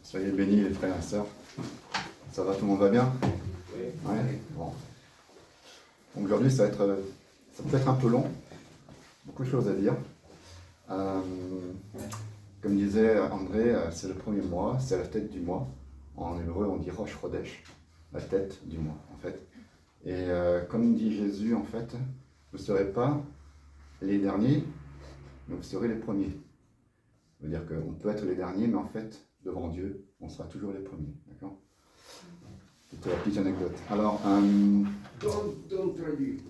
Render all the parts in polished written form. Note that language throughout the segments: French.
Soyez bénis les frères et sœurs. Ça va, tout le monde va bien? Oui. Ouais, bon. Aujourd'hui, ça peut être un peu long. Beaucoup de choses à dire. Comme disait André, c'est le premier mois, c'est la tête du mois. En hébreu, on dit Rosh Chodesh, la tête du mois, en fait. Et comme dit Jésus, en fait, vous ne serez pas les derniers, mais vous serez les premiers. Ça veut dire qu'on peut être les derniers, mais en fait, devant Dieu, on sera toujours les premiers. D'accord? C'était la petite anecdote. Alors, Don't traduire.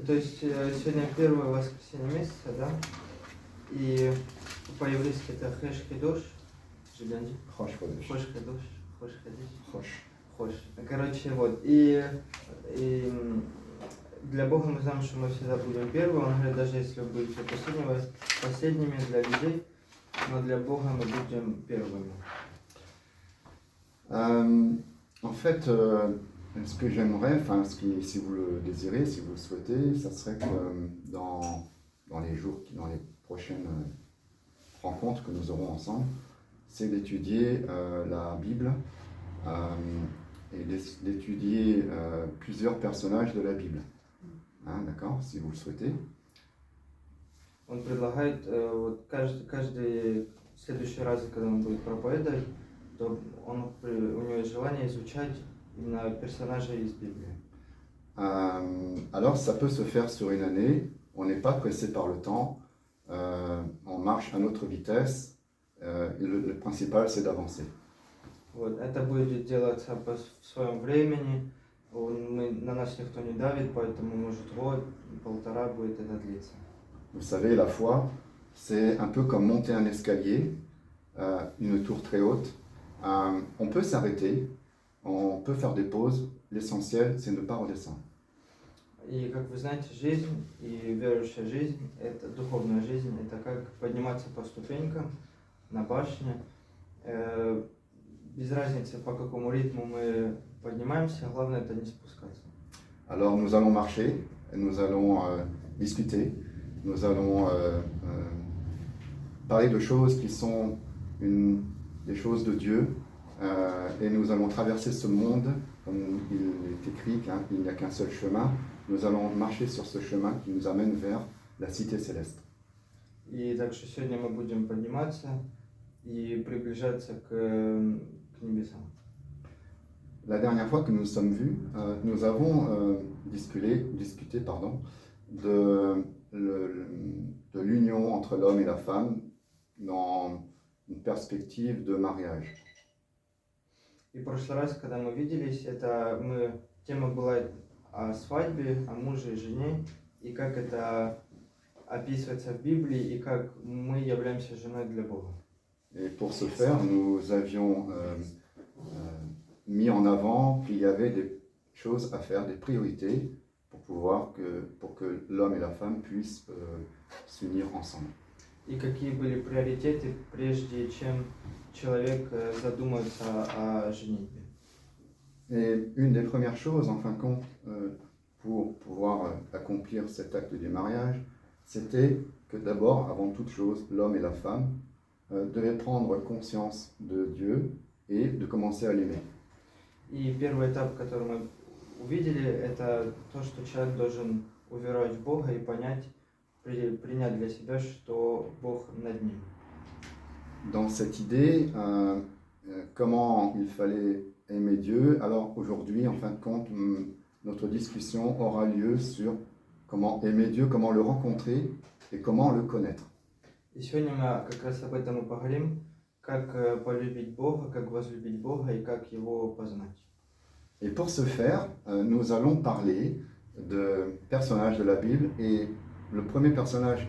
То есть сегодня первое воскресенье месяца, да? И по-еврейски это Хэш Хидош, Жиганди. Rosh Chodesh. Хош Хидош, Хош Хидош. Rosh. Хош. Короче, вот. И для Бога мы знаем, что мы всегда будем первыми. Он говорит, даже если вы будете последними для людей, но для Бога мы будем первыми. En fait, ce que j'aimerais, si vous le désirez, si vous le souhaitez, ça serait que dans les prochaines rencontres que nous aurons ensemble, c'est d'étudier la Bible et d'étudier plusieurs personnages de la Bible. Hein, d'accord, si vous le souhaitez. Он предлагает, вот каждый следующий раз, когда он будет проповедовать, то у него есть желание изучать именно персонажей из Библии. Alors, ça peut se faire sur une année. On n'est pas pressé par le temps. On marche à notre vitesse. Le principal, c'est d'avancer. Вот, это будет делаться в своем времени. На нас никто не давит, поэтому может год-полтора будет это длиться. Vous savez, la foi, c'est un peu comme monter un escalier, une tour très haute. On peut s'arrêter, on peut faire des pauses. L'essentiel, c'est ne pas redescendre. И как вы знаете, жизнь и верующая жизнь, это духовная жизнь, это как подниматься по ступенькам на башне. Без разницы, по какому ритму мы поднимаемся, главное это не спускаться. Alors nous allons marcher, nous allons discuter, nous allons parler de choses qui sont des choses de Dieu, et nous allons traverser ce monde, comme il est écrit qu'il n'y a qu'un seul chemin. Nous allons marcher sur ce chemin qui nous amène vers la cité céleste. И так что сегодня мы будем подниматься и приближаться к небесам. La dernière fois que nous nous sommes vus, nous avons discuté de l'union entre l'homme et la femme dans une perspective de mariage. И в прошлый раз, когда мы виделись, тема была о свадьбе, о муже и жене, и как это описывается в Библии, и как мы являемся женой для Бога. Et pour ce faire, nous avions mis en avant qu'il y avait des choses à faire, des priorités pour que l'homme et la femme puissent s'unir ensemble. И какие были приоритеты, прежде чем человек задумается о женитьбе. Et une des premières choses, en fin de compte, pour pouvoir accomplir cet acte du mariage, c'était que d'abord, avant toute chose, l'homme et la femme devaient prendre conscience de Dieu et de commencer à l'aimer. И первый этап, который мы увидели, это то, что человек должен уверовать в Бога и принять для себя, что Бог над ним. Dans cette idée, comment il fallait aimer Dieu, alors aujourd'hui, en fin de compte, notre discussion aura lieu sur comment aimer Dieu, comment le rencontrer et comment le connaître. И сегодня мы как раз об этом и поговорим, как полюбить Бога, как возлюбить Бога и как Его познать. Et pour ce faire, nous allons parler de personnages de la Bible, et le premier personnage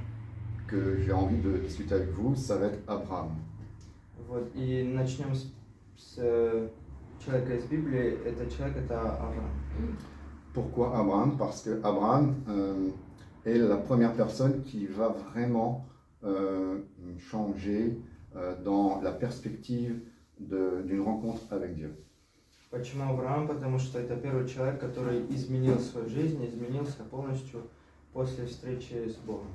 que j'ai envie de discuter avec vous, ça va être Abraham. Вот, и начнем с человека из Библии. Это Авраам. Pourquoi Abraham? Parce que Abraham est la première personne qui va vraiment changer dans la perspective d'une rencontre avec Dieu. Почему Авраам? Потому что это первый человек, который изменил свою жизнь, изменился полностью после встречи с Богом.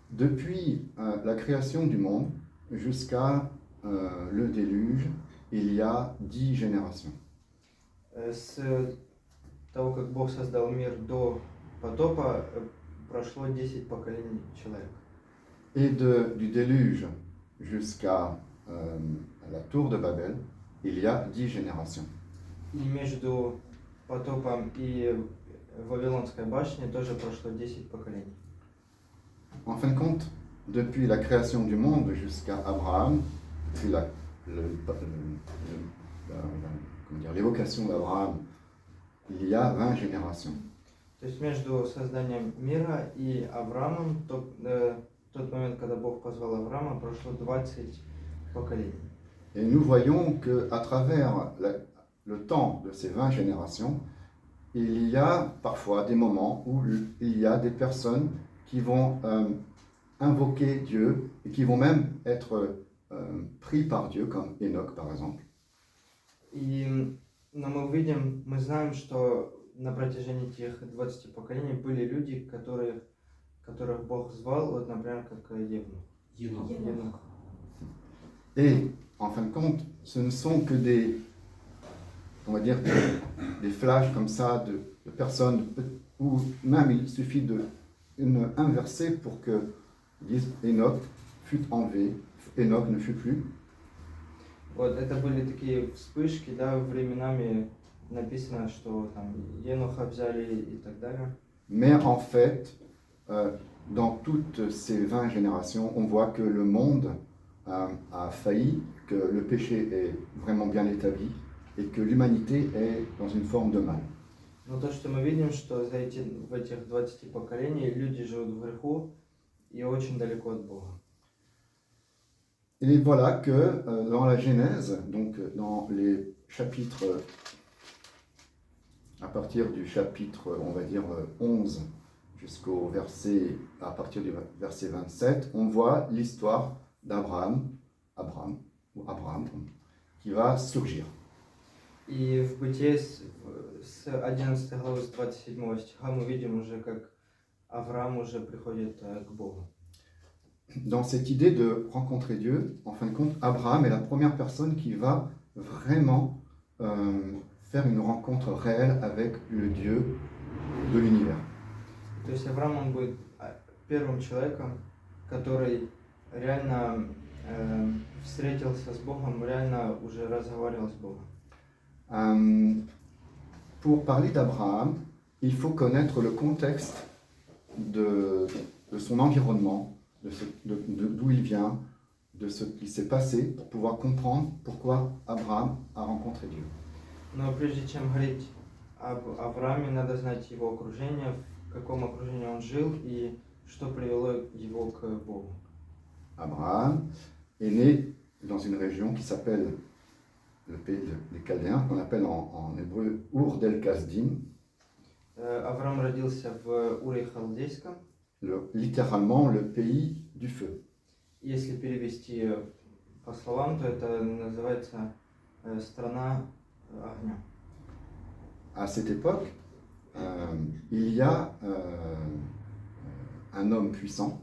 Depuis la création du monde jusqu'à le déluge, il y a 10 générations. С того, как Бог создал мир до потопа, прошло 10 поколений человека. Et du déluge jusqu'à la tour de Babel, il y a 10 générations. И между потопом и Вавилонской башней тоже прошло 10 поколений. En fin de compte, depuis la création du monde jusqu'à Abraham, depuis l'évocation d'Abraham, il y a 20 générations. То есть между созданием мира и Авраамом, тот момент, когда Бог позвал Авраама, прошло 20 поколений. Et nous voyons qu'à travers le temps de ces 20 générations, il y a parfois des moments où il y a des personnes qui vont invoquer Dieu et qui vont même être pris par Dieu, comme Enoch par exemple. Но мы знаем, что на протяжении тех 20 поколений были люди, которых Бог звал, вот, например, как Евнух. Et en fin de compte, ce ne sont que on va dire, des flashs comme ça de personnes, où même il suffit d'un verset pour que disent Enoch fut enlevé, Enoch ne fut plus. Вот это были такие вспышки, да, временами написано, что там Еноха взяли и так далее. Mais en fait, dans toutes ces 20 générations, on voit que le monde a failli, que le péché est vraiment bien établi et que l'humanité est dans une forme de mal. Но то, что мы видим, что в этих 20 поколений люди живут в греху и очень далеко от Бога. Et voilà que dans la Genèse, donc dans les chapitres, à partir du chapitre, on va dire 11 jusqu'au verset, à partir du verset 27, on voit l'histoire d'Abraham, qui va surgir. И в Бытие с 11 главы, с 27 стиха мы видим уже, как Авраам уже приходит к Богу. Dans cette idée de rencontrer Dieu, en fin de compte, Abraham est la première personne qui va vraiment faire une rencontre réelle avec le Dieu de l'univers. То есть Авраам, он будет первым человеком, который реально встретился с Богом, реально уже разговаривал с Богом. Pour parler d'Abraham, il faut connaître le contexte de son environnement, d'où il vient, de ce qui s'est passé, pour pouvoir comprendre pourquoi Abraham a rencontré Dieu. Но прежде чем говорить об Аврааме, надо знать его окружение, в каком окружении он жил и что привело его к Богу. Abraham est né dans une région qui s'appelle le pays des Chaldéens, qu'on appelle en hébreu Ur del Kasdim. Авраам родился в Уре Халдейском. Littéralement le pays du feu. Если перевести по словам, то это называется страна огня. À cette époque, il y a un homme puissant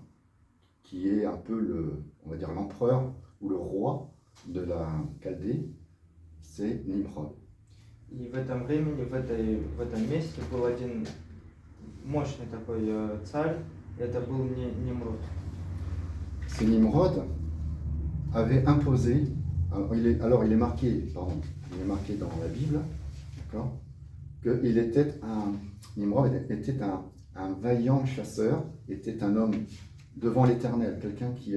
qui est un peu on va dire l'empereur ou le roi de la Chaldée, c'est Nimrod. И в этом времени, в этом месте был один мощный такой царь, это был Nimrod. Ce Nimrod avait imposé, il est marqué dans la Bible, d'accord, qu'il était Nimrod était un vaillant chasseur, était un homme devant l'Éternel, quelqu'un qui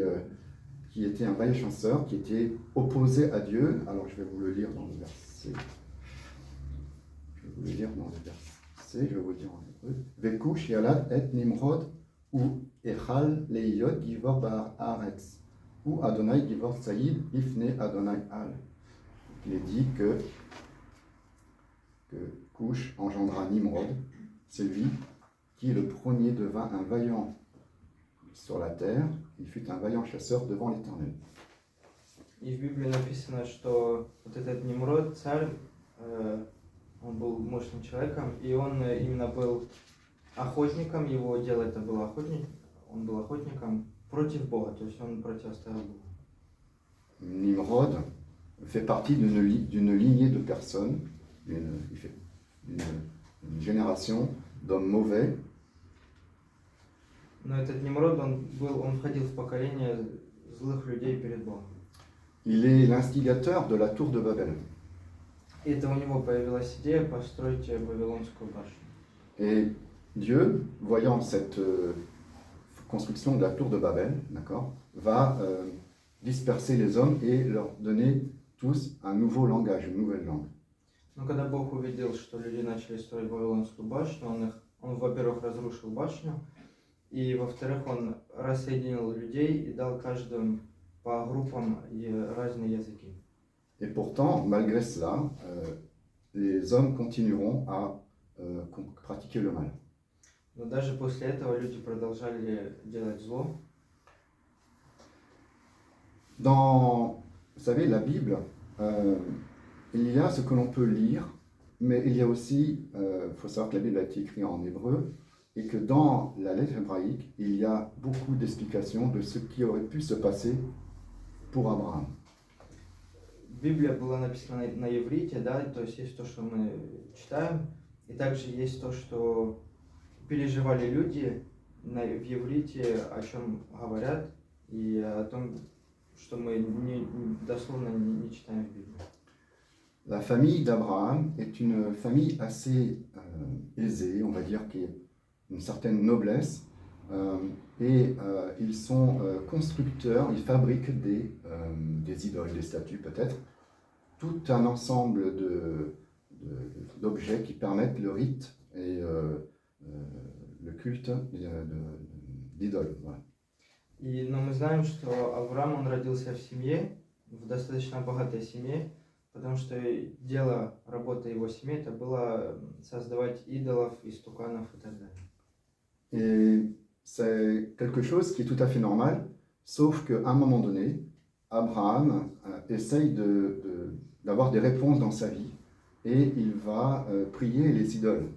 était un vaillant chasseur, qui était opposé à Dieu. Alors je vais vous le lire dans le verset. Je vais vous dire en hébreu. Vekush yalad et Nimrod ou Echal leiyot givor bar haaretz ou Adonai givor saïd ifne Adonai al. Il est dit que Cush engendra Nimrod, c'est lui qui le premier devint un vaillant sur la terre, il fut un vaillant chasseur devant l'Éternel. И в Библии написано, что вот этот Nimrod, царь, он был мощным человеком, и он именно был охотником, его дело это было охотник, он был охотником против Бога, то есть он противостоял Богу. Nimrod fait partie d'une lignée de personnes, une génération d'hommes mauvais. Но этот Немрод, он входил в поколение злых людей перед Богом. Il est l'instigateur de la tour de Babel. И это у него появилась идея построить Вавилонскую башню. Et Dieu, voyant cette construction de la tour de Babel, d'accord, va disperser les hommes et leur donner tous un nouveau langage, une nouvelle langue. Но когда Бог увидел, что люди начали строить Вавилонскую башню, он во-первых, разрушил башню, и, во-вторых, он рассоединил людей и дал каждому по группам разные языки. Et pourtant, malgré cela, les hommes continueront à pratiquer le mal. Но даже после этого люди продолжали делать зло. Dans, vous savez, la Bible, il y a ce que l'on peut lire, mais il y a aussi, faut savoir que la Bible a été écrite en hébreu, et que dans la lettre hébraïque, il y a beaucoup d'explications de ce qui aurait pu se passer pour Abraham. Библия была написана на иврите, да, то есть есть то, что мы читаем, и также есть то, что переживали люди в иврите, о чем говорят, и о том, что мы дословно не читаем в Библии. La famille d'Abraham est une famille assez aisée, on va dire, qui est une certaine noblesse, et ils sont constructeurs, ils fabriquent des idoles, des statues peut-être, tout un ensemble d'objets qui permettent le rite et le culte d'idoles. Voilà. Но мы знаем, что Авраам, он родился в семье, в достаточно богатой семье, потому что дело, работа его семьи, это было создавать идолов, истуканов и так далее. Et c'est quelque chose qui est tout à fait normal, sauf qu'à un moment donné, Abraham essaye d'avoir des réponses dans sa vie et il va prier les idoles.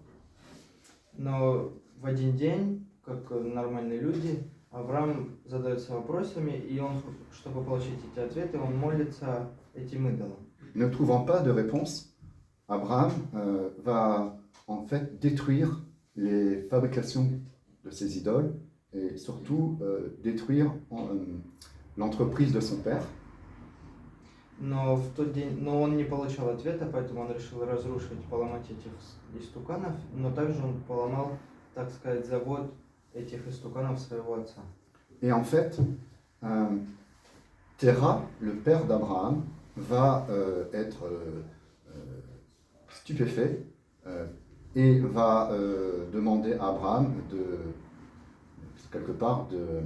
Но в один день, как нормальные люди, Авраам задается вопросами, и он, чтобы получить эти ответы, он молится этим идолам. Ne trouvant pas de réponse, Abraham va en fait détruire les fabrications de ces idoles et surtout détruire l'entreprise de son père. Но в тот день, но он не получал ответа, поэтому он решил разрушить, поломать этих истуканов, но также он поломал, так сказать, завод этих истуканов своего отца. Et en fait, Terah, le père d'Abraham, va être stupéfait et va demander à Abraham quelque part de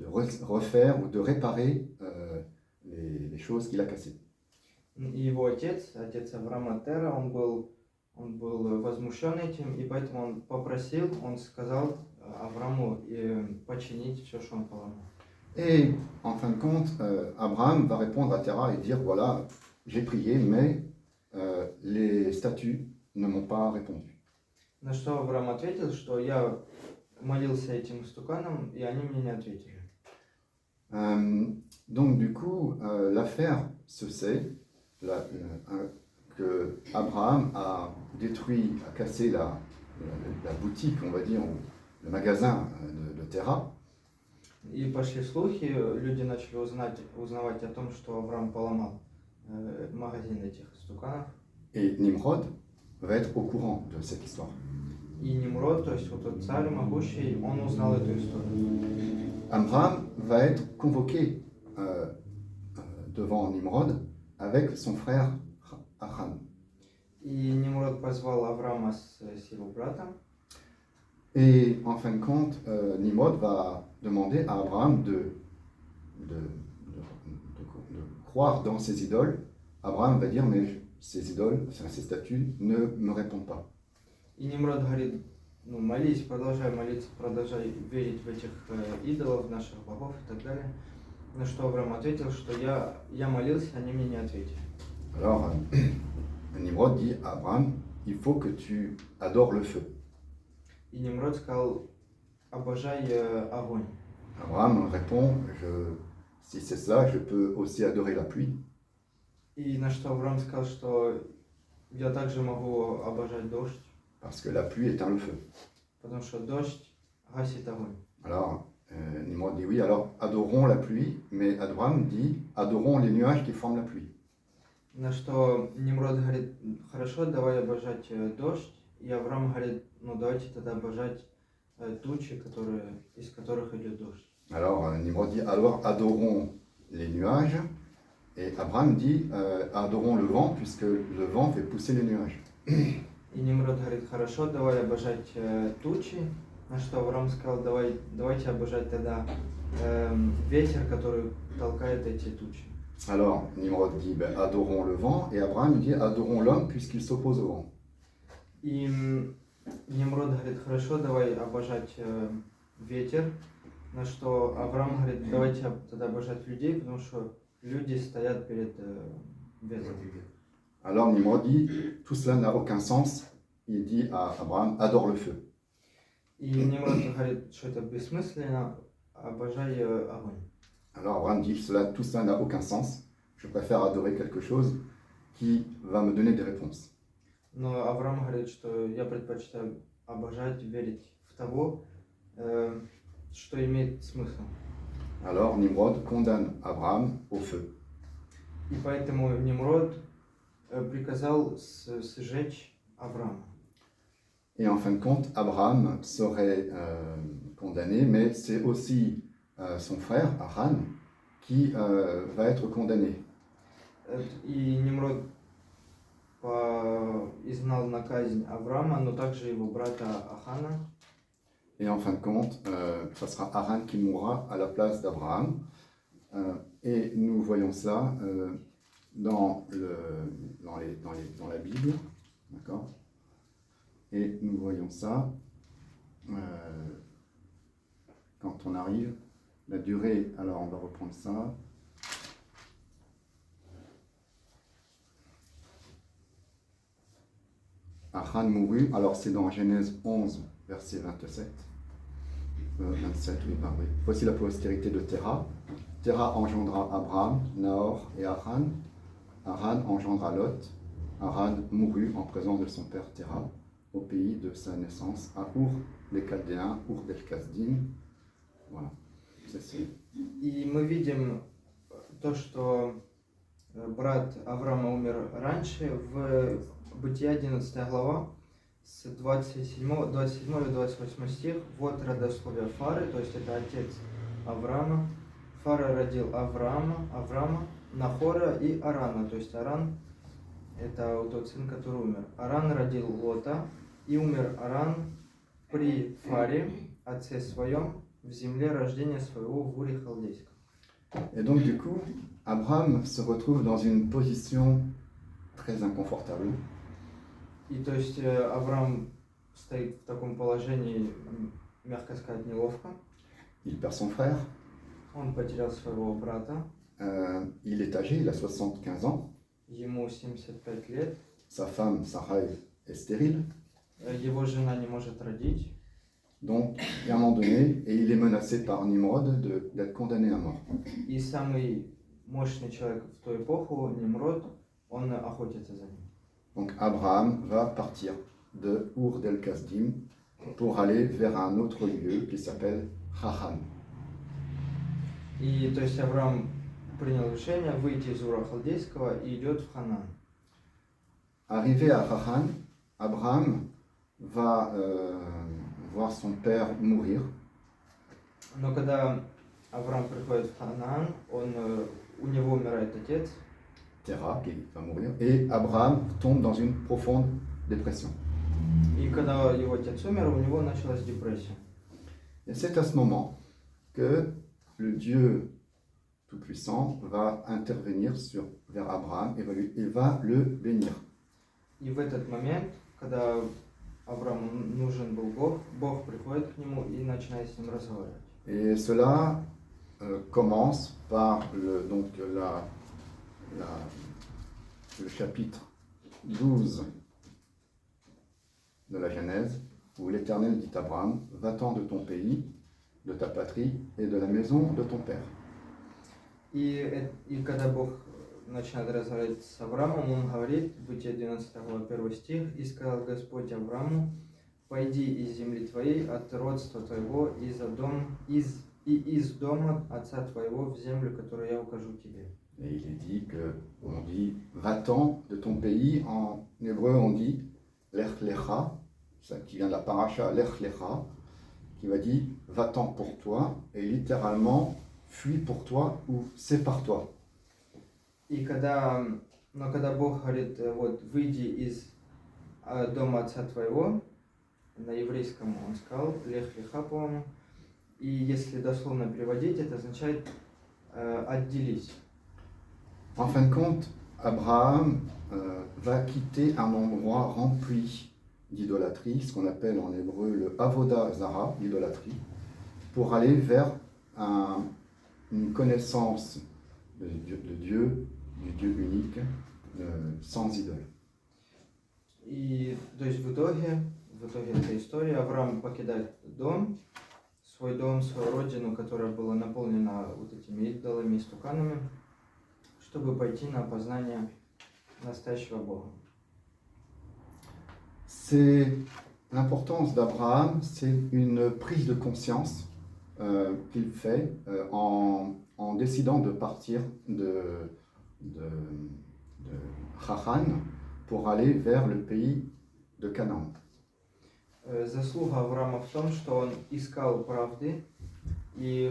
refaire ou de réparer les choses qu'il a cassées. И его отец Авраама Тера, он был возмущен этим, и поэтому он попросил, он сказал Аврааму починить все, что он поломал. Et en fin de compte, Abraham va répondre à Terah et dire voilà, j'ai prié, mais les statues ne m'ont pas répondu. На что Авраам ответил, что я молился этим истуканам, и они мне не ответили. Donc du coup, l'affaire se sait que Abraham a détruit, a cassé la boutique, on va dire, ou le magasin de Terah. И пошли слухи, люди начали узнавать о том, что Авраам поломал магазин этих истуканов. Et Nimrod va être au courant de cette histoire. И Немрод, то есть вот тот царь могущий, он узнал эту историю. Abraham va être convoqué devant Nimrod avec son frère Achan. И Немрод позвал Авраама с его братом. Et en fin de compte, Nimrod va demander à Abraham de croire dans ces idoles. Abraham va dire mais ces idoles, ces statues ne me répondent pas. И Немрод говорит, ну молись, продолжай молиться, продолжай верить в этих идолов, наших богов и так далее. На что Авраам ответил, что я молился, они мне не ответили. Alors, Nimrod dit à Abraham, il faut que tu adores le feu. И Немрод сказал, обожай огонь. Abraham répond, si c'est ça, je peux aussi adorer la pluie. И на что Авраам сказал, что я также могу обожать дождь, Parce que la pluie éteint le feu. потому что дождь гасит огонь. Alors, Nimrod dit oui, alors adorons la pluie, mais Abraham dit adorons les nuages qui forment la pluie. На что Nimrod говорит, хорошо, давай обожать дождь, и Авраам говорит, ну давайте тогда обожать тучи, из которых идет дождь. Alors, Nimrod dit alors adorons les nuages, et Abraham dit adorons le vent, puisque le vent fait pousser les nuages. И Nimrod говорит, хорошо, давай обожать тучи, на что Авраам сказал, давайте обожать тогда ветер, который толкает эти тучи. Alors, Nimrod dit adorons le vent, et Abraham dit adorons l'homme, puisqu'il s'oppose au vent. И Nimrod говорит, хорошо, давай обожать ветер, на что Авраам говорит, давайте тогда обожать людей, потому что люди стоят перед ветром. Alors Nimrod dit tout cela n'a aucun sens. Il dit à Abraham adore le feu. И Nimrod говорит, что это бессмысленно, обожай огонь. Alors Abraham dit tout cela n'a aucun sens. Je préfère adorer quelque chose qui va me donner des réponses. Но Авраам говорит, что я предпочитаю обожать, верить в того, что имеет смысл. Alors Nimrod condamne Abraham au feu. И поэтому Nimrod приказал сжечь Авраама. Et en fin de compte, Abraham serait condamné, mais c'est aussi son frère, Haran, qui va être condamné. И Nimrod изгнал на казнь Авраама, но также его брата Ахана. Et en fin de compte, ça sera Haran qui mourra à la place d'Abraham. Et nous voyons ça dans la Bible. D'accord ? Et nous voyons ça quand on arrive. La durée, alors on va reprendre ça. Haran mourut, alors c'est dans Genèse 11, verset 27. 27, oui, bah oui. Voici la postérité de Terah. Terah engendra Abraham, Nahor et Haran. Haran engendra Lot. Haran mourut en présence de son père Terah, au pays de sa naissance, à Our des Chaldéens, Our del Kasdim. Voilà, c'est ça. И мы видим то, что брат Авраама умер раньше, в Бытие 11 глава, с 27 и 28 стих, вот родословие Фары, то есть это отец Авраама. Фара родил Авраама, Нахора и Арана, то есть Аран это тот сын, который умер. Аран родил Лота, и умер Аран при Фаре, отце своем, в земле рождения своего в Уре Халдейском. Et donc du coup, Abraham se retrouve dans une position très inconfortable. И то есть Авраам стоит в таком положении, мягко сказать, неловко. Il perd son frère. Он потерял своего брата. Il est âgé, il a 75 ans. Ему 75 лет. Sa femme, Sarai, est stérile. Его жена не может родить. Donc, il y a un moment donné, et il est menacé par Nimrod d'être condamné à mort. И самый мощный человек в ту эпоху, Nimrod, он охотится за ним. Donc, Abraham va partir de Our del Kasdim pour aller vers un autre lieu qui s'appelle Haran. И то есть Авраам принял решение выйти из Ура Халдейского и идет в Ханаан. Arrivé à Haran, Abraham va voir son père mourir. Но когда Авраам приходит в Ханаан, у него умирает отец. Terah, qui va mourir, et Abraham tombe dans une profonde dépression. И когда его отец умер, у него началась депрессия. Et c'est à ce moment que le Dieu Tout-Puissant va intervenir vers Abraham et il va le bénir. И в этот момент, когда Аврааму нужен был Бог, Бог приходит к нему и начинает с ним разговаривать. Et cela commence par le chapitre 12 de la Genèse, où l'Éternel dit à Abraham, va-t'en de ton pays, de ta patrie et de la maison de ton père. И когда Бог начинает разговаривать с Авраамом, он говорит, Бытие 12 глава 1 стих, «И сказал Господь Аврааму, пойди из земли твоей, от родства твоего, из дома отца твоего в землю, которую я укажу тебе». Et il est dit que, on dit, va-t'en de ton pays, en hébreu on dit, lech lecha, ça qui vient de la paracha lech lecha, qui va dire, va-t'en pour toi, et littéralement, fuis pour toi ou sépare-toi. Но когда Бог говорит, вот, выйди из дома отца твоего, на еврейском он сказал, лех леха, по-моему, и если дословно переводить, это означает отделись. En fin de compte, Abraham va quitter un endroit rempli d'idolâtrie, ce qu'on appelle en hébreu le avoda zara, l'idolâtrie, pour aller vers une connaissance de Dieu, du Dieu unique, sans idole. И то есть в итоге этой истории Авраам покидает свой дом, свою родину, которая была наполнена вот этими идолами и стуканами, чтобы пойти на познание настоящего Бога. C'est l'importance d'Abraham, c'est une prise de conscience qu'il fait en décidant de partir de Haran pour aller vers le pays de Canaan. Заслуга Авраама в том, что он искал правды, и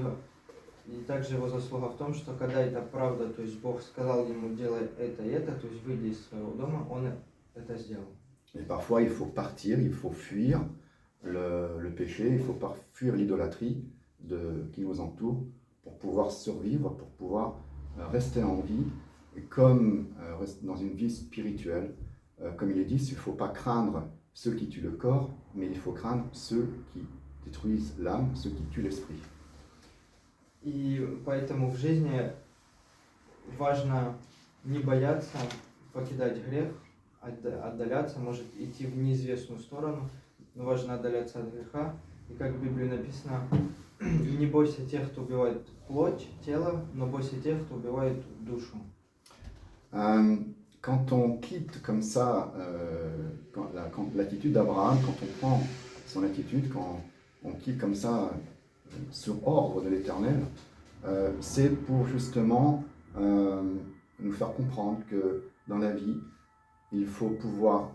также его заслуга в том, что когда эта правда, то есть Бог сказал ему делай это и это, то есть выйди из своего дома, он это сделал. Et parfois il faut partir, il faut fuir le péché, il faut fuir l'idolâtrie qui nous entoure pour pouvoir survivre, pour pouvoir rester en vie, et comme dans une vie spirituelle, comme il est dit, il ne faut pas craindre ceux qui tuent le corps, mais il faut craindre ceux qui détruisent l'âme, ceux qui tuent l'esprit. И поэтому в жизни важно не бояться покидать грех, отдаляться, может идти в неизвестную сторону, но важно отдаляться от греха. И как в Библии написано, не бойся тех, кто убивает плоть, тело, но бойся тех, кто убивает душу. Quand on quitte comme ça l'attitude d'Abraham, quand on prend son attitude, quand on quitte comme ça sur ordre de l'Éternel, c'est pour justement nous faire comprendre que dans la vie, il faut pouvoir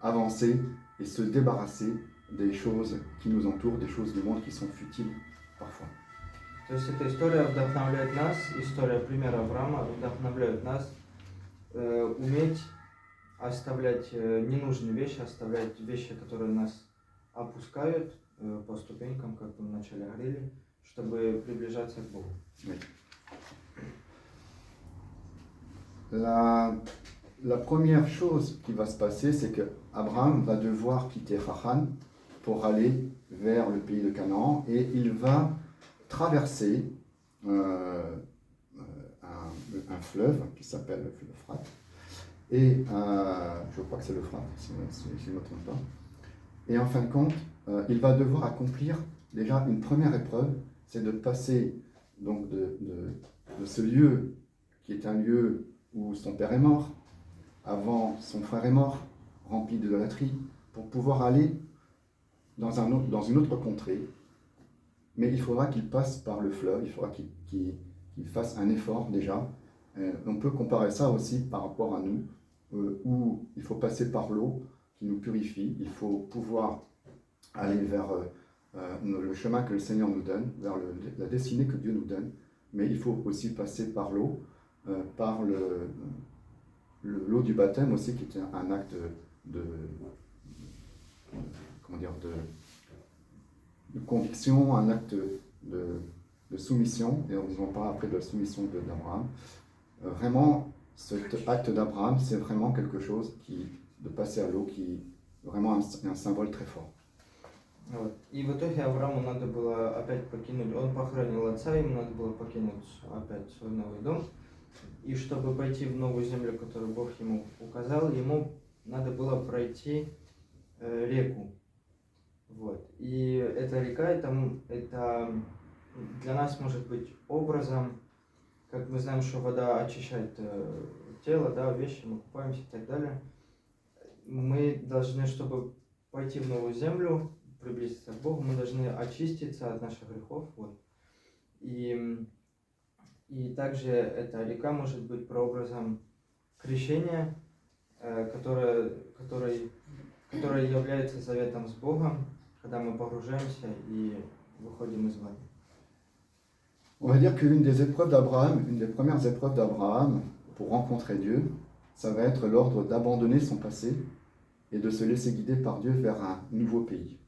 avancer et se débarrasser des choses qui nous entourent, des choses du monde qui sont futiles parfois. То есть эта история вдохновляет нас, история примера Авраама вдохновляет нас уметь оставлять ненужные вещи, оставлять вещи, которые нас опускают по ступенькам, как мы вначале говорили, чтобы приближаться к Богу. Oui. La première chose qui va se passer, c'est que Abraham va devoir quitter Haran pour aller vers le pays de Canaan et il va traverser un fleuve qui s'appelle l'Euphrate. Et je crois que c'est l'Euphrate, si je ne me trompe pas. Et en fin de compte, il va devoir accomplir déjà une première épreuve, c'est de passer donc de ce lieu qui est un lieu où son père est mort, avant son frère est mort, rempli d'idolâtrie, pour pouvoir aller dans une autre contrée. Mais il faudra qu'il passe par le fleuve, il faudra qu'il fasse un effort déjà. On peut comparer ça aussi par rapport à nous, où il faut passer par l'eau qui nous purifie, il faut pouvoir aller vers le chemin que le Seigneur nous donne, vers la destinée que Dieu nous donne, mais il faut aussi passer par l'eau, par l'eau du baptême aussi, qui est un acte de conviction, un acte de soumission, et on en parle après de la soumission d'Abraham. Vraiment, cet acte d'Abraham, c'est vraiment quelque chose de passer à l'eau, qui est vraiment un symbole très fort. Вот. И в итоге Аврааму надо было опять покинуть, он похоронил отца, ему надо было покинуть опять свой новый дом. И чтобы пойти в новую землю, которую Бог ему указал, ему надо было пройти реку. Вот. И эта река, это для нас может быть образом как мы знаем, что вода очищает тело, да, вещи, мы купаемся и так далее. Мы должны, чтобы пойти в новую землю, приблизиться к Богу, мы должны очиститься от наших грехов. Вот. И также эта река может быть прообразом крещения, который является заветом с Богом, когда мы погружаемся и выходим из воды. On va dire qu'une des épreuves d'Abraham, une des premières épreuves d'Abraham pour rencontrer Dieu, ça va être l'ordre d'abandonner son passé et de se laisser guider par Dieu vers un nouveau pays.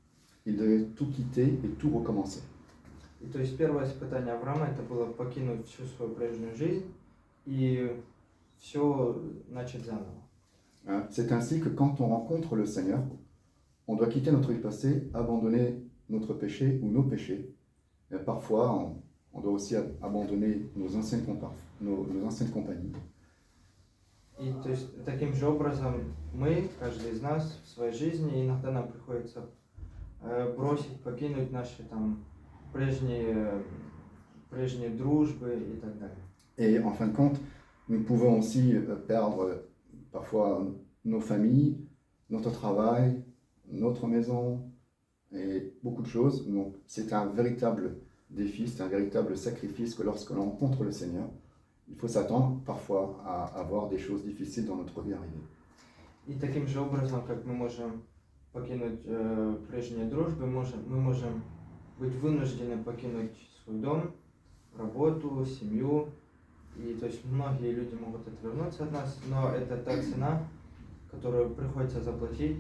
Il devait tout quitter et tout recommencer. И то есть первое испытание Авраама это было покинуть всю свою прежнюю жизнь и все начать заново. C'est ainsi que quand on rencontre le Seigneur, on doit quitter notre passé, abandonner notre péché ou nos péchés. Et parfois, on doit aussi abandonner nos anciennes compagnies. И то есть таким же образом мы, каждый из нас в своей жизни, иногда нам приходится бросить, покинуть наши там прежние дружбы и так далее. Et en fin de compte, nous pouvons aussi perdre parfois nos familles, notre travail, notre maison et beaucoup de choses. Donc c'est un véritable défi, c'est un véritable sacrifice que lorsque l'on rencontre le Seigneur, il faut s'attendre parfois à avoir des choses difficiles dans notre vie arrivée. И таким же образом, как мы можем покинуть прежние дружбы, мы можем быть вынуждены покинуть свой дом, работу, семью. И то есть многие люди могут отвернуться от нас, но это та цена, которую приходится заплатить,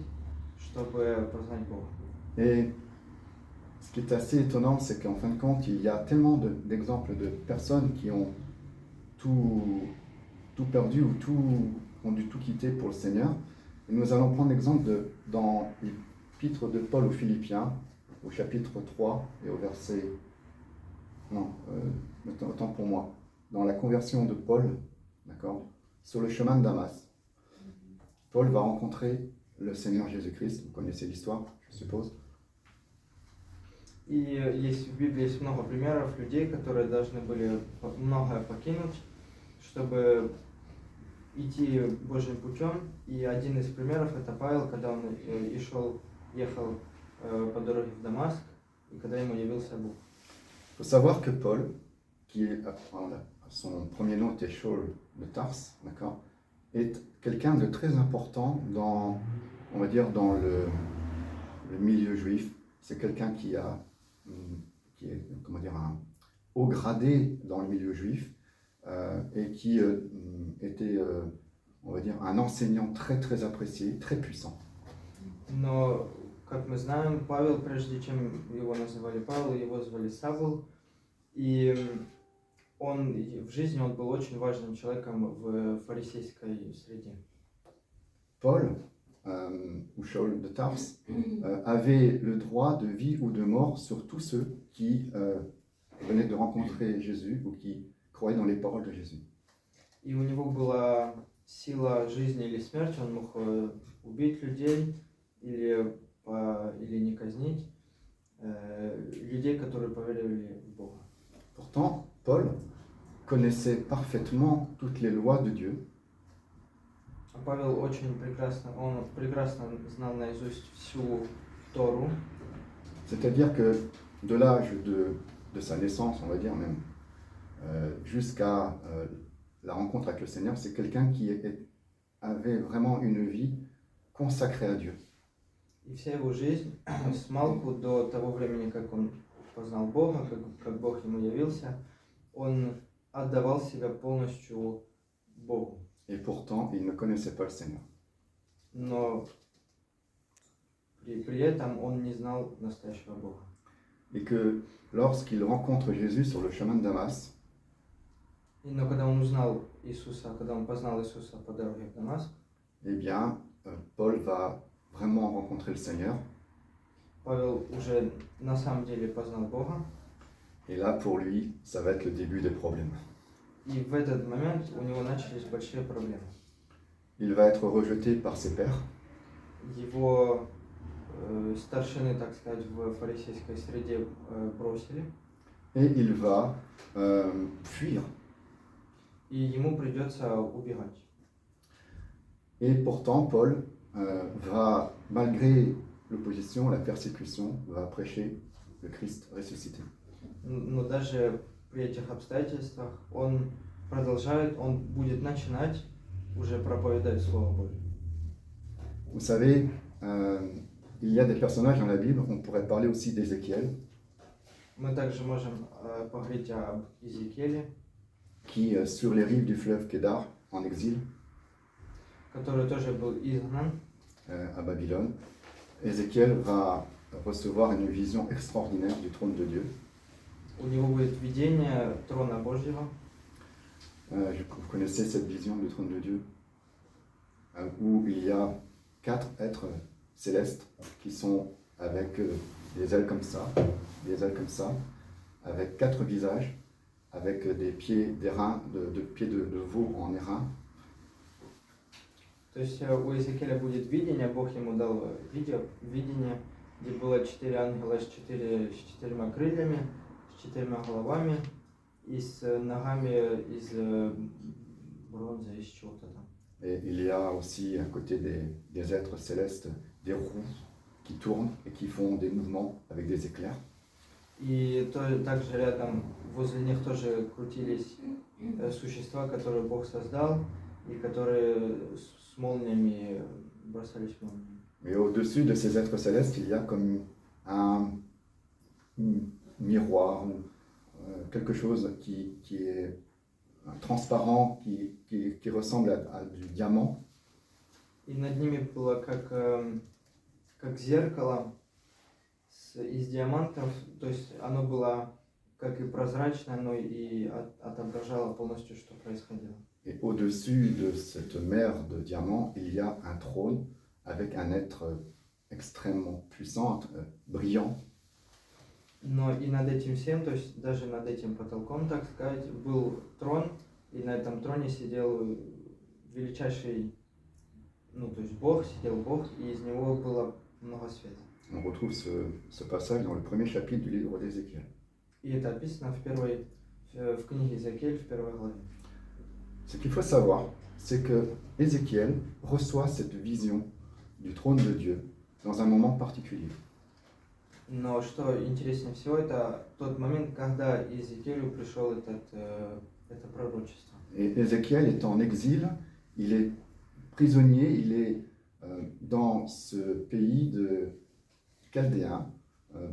чтобы познать Бога. Et ce qui est assez étonnant, c'est qu'en fin de compte, il y a tellement d'exemples de personnes qui ont tout perdu ou ont dû tout quitter pour le Seigneur. Et nous allons prendre l'exemple dans l'épître de Paul aux Philippiens, au chapitre 3 et au verset... Non, autant pour moi. Dans la conversion de Paul, d'accord, sur le chemin de Damas, Paul va rencontrer le Seigneur Jésus-Christ. Vous connaissez l'histoire, je suppose. И есть в Библии есть много примеров людей, которые должны были многое покинуть, чтобы идти Божьим путем. И один из примеров это Павел, когда он ехал по дороге в Дамаск, и когда ему явился Бог. Il faut savoir que Paul, son premier nom était Saul de Tarse, d'accord, est quelqu'un de très important dans, on va dire, dans le milieu juif. C'est quelqu'un qui est, comment dire, un haut gradé dans le milieu juif et qui était, on va dire, un enseignant très très apprécié, très puissant. Но, как мы знаем, Павел, прежде чем его называли Павел, его звали Савл, и в жизни он был очень важным человеком в фарисейской среде. Paul, ou Saul de Tarse, avait le droit de vie ou de mort sur tous ceux qui venaient de rencontrer Jésus ou qui croyaient dans les paroles de Jésus. И у него была сила жизни или смерти, он мог убить людей или не казнить людей, которые поверили в Бога. Pourtant, Paul connaissait parfaitement toutes les lois de Dieu. Павел прекрасно знал наизусть всю Тору. C'est-à-dire que de l'âge de sa naissance, on va dire même, jusqu'à la rencontre avec le Seigneur, c'est quelqu'un qui avait vraiment une vie consacrée à Dieu. И вся его жизнь, с малку до того времени, как он познал Бога, как Бог ему явился, он отдавал себя полностью Богу. Et pourtant, il ne connaissait pas le Seigneur. Но при этом он не знал настоящего Бога. Et que lorsqu'il rencontre Jésus sur le chemin de Damas, Но когда он узнал Иисуса, когда он познал Иисуса по дороге в Дамаск, eh bien, Paul va vraiment rencontrer le Seigneur. Павел уже на самом деле познал Бога. Et là, pour lui, ça va être le début des problèmes. И в этот момент у него начались большие проблемы. Il va être rejeté par ses pairs. Его старшины, так сказать, в фарисейской среде бросили. Et il va fuir и ему придется убегать. Et pourtant, Paul va, malgré l'opposition, la persécution, va prêcher le Christ ressuscité. Но даже при этих обстоятельствах он продолжает, он будет начинать уже проповедать Слово Божье. Vous savez, il y a des personnages dans la Bible, on pourrait parler aussi d'Ézéchiel, Мы также можем поговорить об Иезекииле, qui, sur les rives du fleuve Kédar, en exil, который тоже был изгнан. à Babylone, Ézéchiel va recevoir une vision extraordinaire du trône de Dieu. У него будет видение трона Божьего. Vous connaissez cette vision du trône de Dieu, où il y a 4 êtres célestes qui sont avec des ailes comme ça, avec 4 visages, avec des pieds d'airain, de pieds de veau en airain. То есть у Иезекииля будет видение, Бог ему дал видение, где было 4 ангела с 4 крыльями, с 4 головами и с ногами из бронзы, из чего-то там. Et il y a aussi à côté des êtres célestes des roues qui tournent et qui font des mouvements avec des éclairs. И также рядом, возле них тоже крутились существа, которые Бог создал, и которые с молниями бросались молниями. Et au-dessus de ces êtres célestes, il y a comme un miroir ou quelque chose qui est transparent, qui ressemble à du diamant. И над ними было как зеркало из диамантов, то есть оно было как и прозрачное, но и отображало полностью, что происходило. Et au-dessus de cette mer de diamants, il y a un trône avec un être extrêmement puissant, brillant. Но и над этим всем, то есть даже над этим потолком, так сказать, был трон, и на этом троне сидел величайший, ну то есть Бог, сидел Бог, и из него было много света. On retrouve ce passage dans le premier chapitre du livre d'Ézéchiel. И это описано в книге Иезекииль в 1 главе. Ce qu'il faut savoir, c'est que Ézéchiel reçoit cette vision du trône de Dieu dans un moment particulier. Но что интереснее всего, это тот момент, когда Иезекиилю пришел это пророчество. Et Ézéchiel est en exil, il est prisonnier, il est dans ce pays de Chaldéens,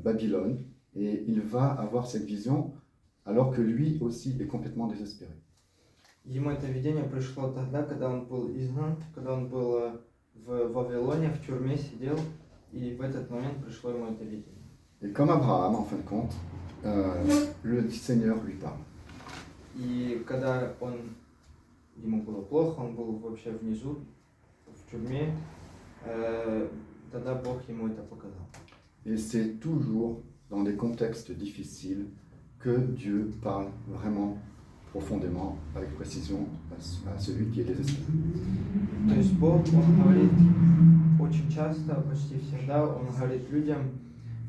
Babylone, et il va avoir cette vision alors que lui aussi est complètement désespéré. Ему это видение пришло тогда, когда он был изгнан, когда он был в Вавилоне, в тюрьме сидел, и в этот момент пришло ему это видение. Et comme Abraham, en fin de compte, le Seigneur lui parle. И когда ему было плохо, он был вообще внизу, в тюрьме, тогда Бог ему это показал. Et c'est toujours dans des contextes difficiles que Dieu parle vraiment profondément, avec précision, à celui qui est désespéré. То есть Бог, Он говорит очень часто, почти всегда, Он говорит людям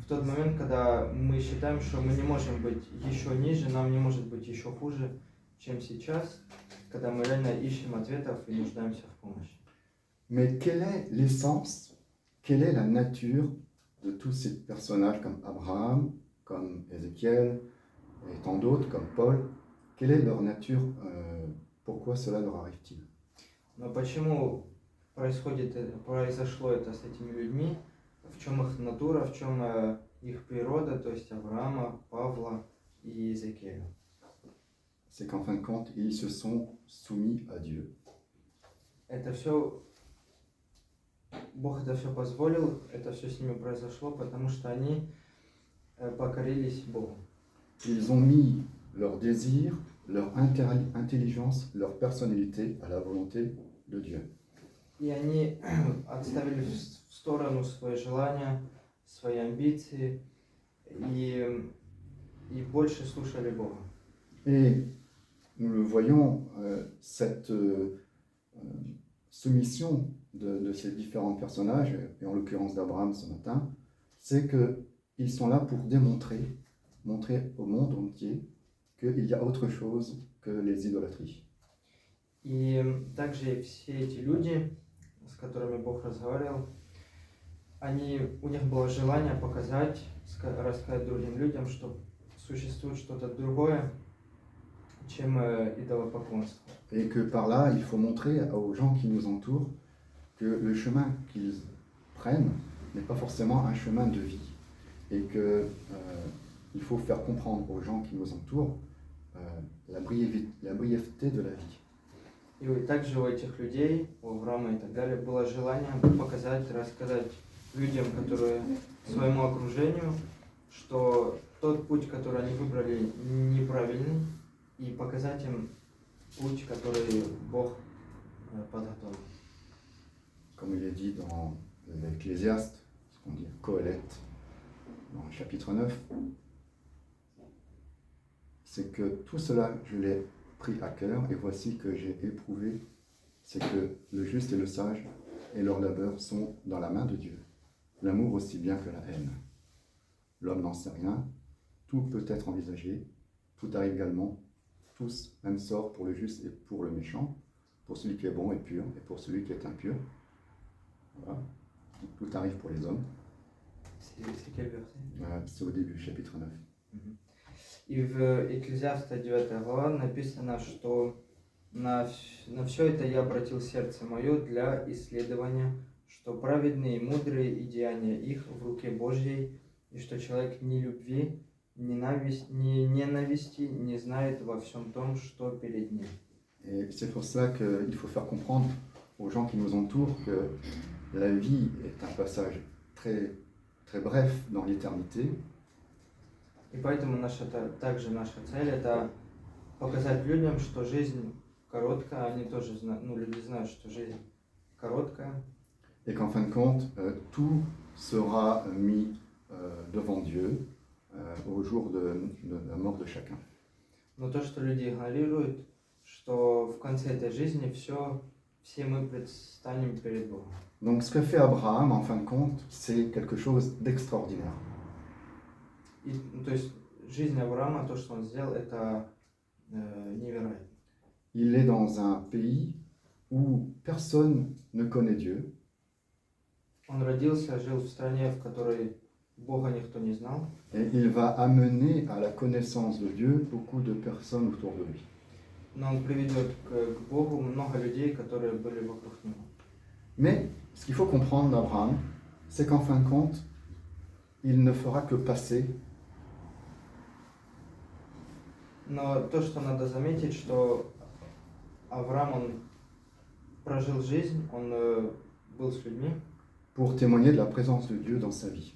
в тот момент, когда мы считаем, что мы не можем быть еще ниже, нам не может быть еще хуже, чем сейчас, когда мы реально ищем ответов и нуждаемся в помощи. Mais quelle est l'essence, quelle est la nature de tous ces personnages comme Abraham, comme Ézéchiel et tant d'autres comme Paul? Quelle est leur nature? Pourquoi cela leur arrive-t-il? Но почему произошло это с этими людьми? В чем их натура, в чем их природа, то есть Авраама, Павла и Иезекииля? C'est qu'en fin de compte, ils se sont soumis à Dieu. Это все, Бог это все позволил, это все с ними произошло, потому что они покорились Богу. Ils ont mis leur désir, leur intelligence, leur personnalité à la volonté de Dieu. И они отставили в сторону свои желания, свои амбиции и больше слушали Бога. Et nous le voyons, cette soumission de ces différents personnages, et en l'occurrence d'Abraham ce matin, c'est qu'ils sont là pour montrer au monde entier qu'il y a autre chose que les idolâtries. И также все эти люди, с которыми Бог разговаривал, у них было желание показать, рассказать другим людям, что существует что-то другое, чем идолопоклонство. Et que par là, il faut montrer aux gens qui nous entourent que le chemin qu'ils prennent n'est pas forcément un chemin de vie. Et que il faut faire comprendre aux gens qui nous entourent la brièveté de la vie. И также у этих людей, у Авраама и так далее, было желание показать, рассказать людям, которые своему окружению, что тот путь, который они выбрали, неправильный, и показать им путь, который Бог подготовил. Comme il est dit dans l'Ecclésiaste, ce qu'on dit Qoheleth, dans le chapitre 9, c'est que tout cela, je l'ai pris à cœur, et voici que j'ai éprouvé, c'est que le juste et le sage et leur labeur sont dans la main de Dieu, l'amour aussi bien que la haine. L'homme n'en sait rien, tout peut être envisagé, tout arrive également, tous, même sort pour le juste et pour le méchant, pour celui qui est bon et pur, et pour celui qui est impur. Voilà. Tout arrive pour les hommes. C'est quel verset? C'est au début, chapitre 9. И в Экклезиаста 9 глава написано, что на все это я обратил сердце мое для исследования, что праведные и мудрые и деяния их в руке Божьей, и что человек ни любви, ни ненависти не знает во всем том, что перед ним. Et c'est pour ça qu'il faut faire comprendre aux gens qui nous entourent que la vie est un passage très, très bref dans l'éternité. И поэтому также наша цель – это показать людям, что жизнь короткая, они тоже люди знают, что жизнь короткая. Et qu'en fin de compte, tout sera mis devant Dieu au jour de la mort de chacun. Но то, что люди игнорируют, что в конце этой жизни все мы предстанем перед Богом. Donc ce que fait Abraham, en fin de compte, c'est quelque chose d'extraordinaire. И, то есть жизнь Авраама, то, что он сделал, это невероятно. Il est dans un pays où personne ne connaît Dieu. Он родился, жил в стране, в которой Бога никто не знал. Et il va amener à la connaissance de Dieu beaucoup de personnes autour de lui. Но он приведет к Богу много людей, которые были вокруг него. Mais ce qu'il faut comprendre d'Abraham, c'est qu'en fin de compte, il ne fera que passer. Но то, что надо заметить, что Авраам, он прожил жизнь, он был с людьми. Pour témoigner de la présence de Dieu dans sa vie.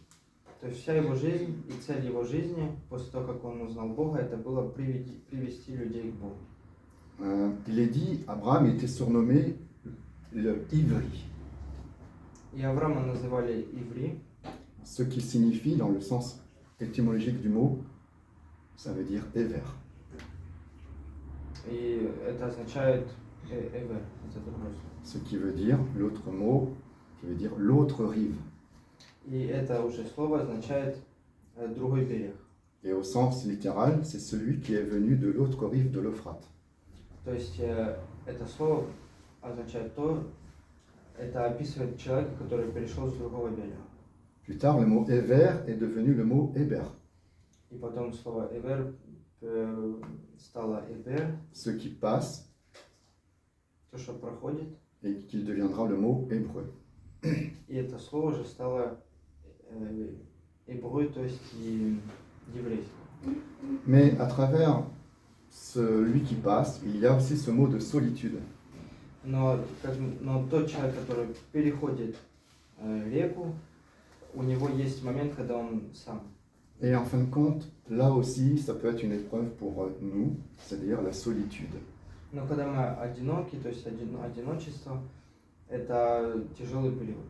То есть вся его жизнь и цель его жизни, после того, как он узнал Бога, это было привести людей к Богу. Il est dit, Abraham était surnommé le Ivri. И Авраама называли Иври. Ce qui signifie, dans le sens étymologique du mot, ça veut dire Ever. И это означает Эвер, это другое слово. Ce qui veut dire, l'autre mot, qui veut dire l'autre rive. И это уже слово означает другой берег. Et au sens littéral, c'est celui qui est venu de l'autre rive de l'Euphrate. То есть это слово означает это описывает человека, который перешел с другого берега. Plus tard, le mot Ever est devenu le mot Héber. И потом слово Эвер стало Эбер, Ce qui passe, то, что проходит. et qu'il deviendra le mot hébreu. И это слово уже стало hébreu, то есть еврейское. Mais à travers celui qui passe, il y a aussi ce mot de solitude. Но тот человек, который переходит реку, у него есть момент, когда он сам. Et en fin de compte, là aussi, ça peut être une épreuve pour nous, c'est-à-dire la solitude. Но когда мы одиноки, то есть одиночество, это тяжелый период.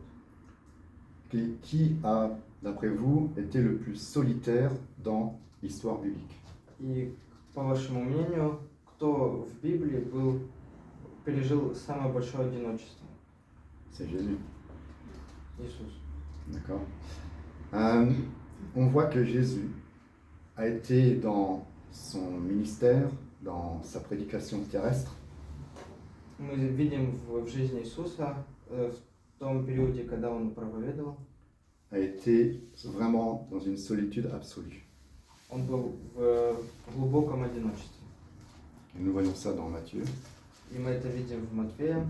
Qui a, d'après vous, été le plus solitaire dans l'histoire biblique? И по вашему мнению, кто в Библии пережил самое большое одиночество? C'est Jésus. Иисус. D'accord. On voit que Jésus a été dans son ministère, dans sa prédication terrestre, Мы видим в жизни Иисуса, в том периоде, когда Он проповедовал, a été vraiment dans une solitude absolue. Он был в глубоком одиночестве. Et nous voyons ça dans Matthieu. И мы это видим в Матфея.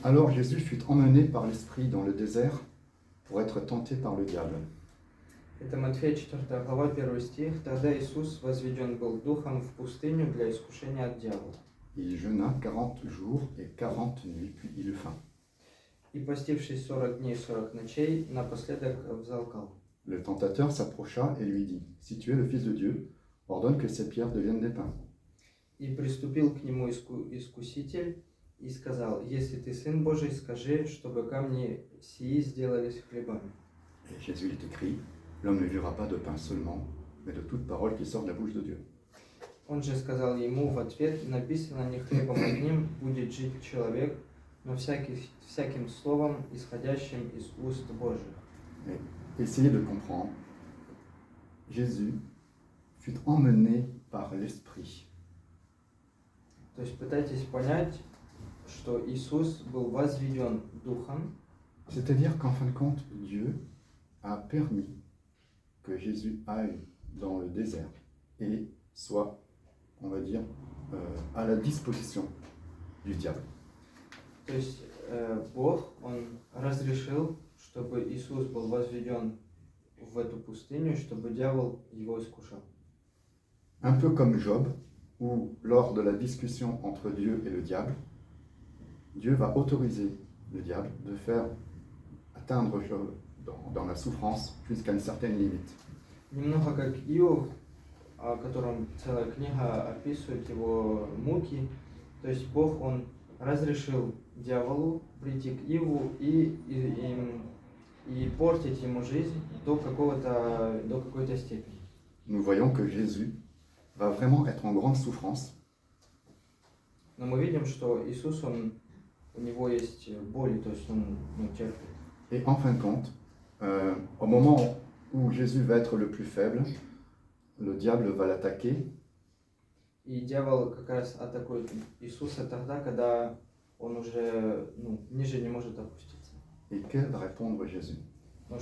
Alors Jésus fut emmené par l'Esprit dans le désert pour être tenté par le diable. Это Матфея 4 глава, 1 стих. Тогда Иисус возведен был духом в пустыню для искушения от дьявола. Il jeûna 40 jours et 40 nuits, puis il eut faim. И постившись 40 дней и 40 ночей, напоследок взалкал. Le tentateur s'approcha et lui dit, « Si tu es le Fils de Dieu, ordonne que ces pierres deviennent des pains. » И приступил к нему искуситель и сказал: «Если ты Сын Божий, скажи, чтобы камни сии сделались хлебами». Et Jésus est écrit, « L'homme ne vivra pas de pain seulement, mais de toute parole qui sort de la bouche de Dieu. » Он же сказал ему в ответ: «Написано, не хлебом одним будет жить человек, но всяким словом, исходящим из уст Божьих». Essayez de comprendre. Jésus fut emmené par l'Esprit. То есть пытайтесь понять, что Иисус был возведен Духом. C'est-à-dire qu'en fin de compte, Dieu a permis que Jésus aille dans le désert et soit, on va dire, à la disposition du diable. То есть Бог, Он разрешил, чтобы Иисус был возведен в эту пустыню, чтобы дьявол его искушал. Un peu comme Job, où lors de la discussion entre Dieu et le diable, Dieu va autoriser le diable de faire atteindre Job dans la souffrance jusqu'à une certaine limite. Немного как Иов, о котором целая книга описывает его муки. То есть Бог, Он разрешил дьяволу прийти к Иову и портить ему жизнь до какой-то степени. Nous voyons que Jésus va vraiment être en grande souffrance. Но мы видим, что Иисус, у него есть боль, то есть он терпит. Et en fin de compte, au moment où Jésus va être le plus faible, le diable va l'attaquer. И дьявол как раз атакует Иисуса тогда, когда он уже ниже не может опуститься. Et que va répondre Jésus? Но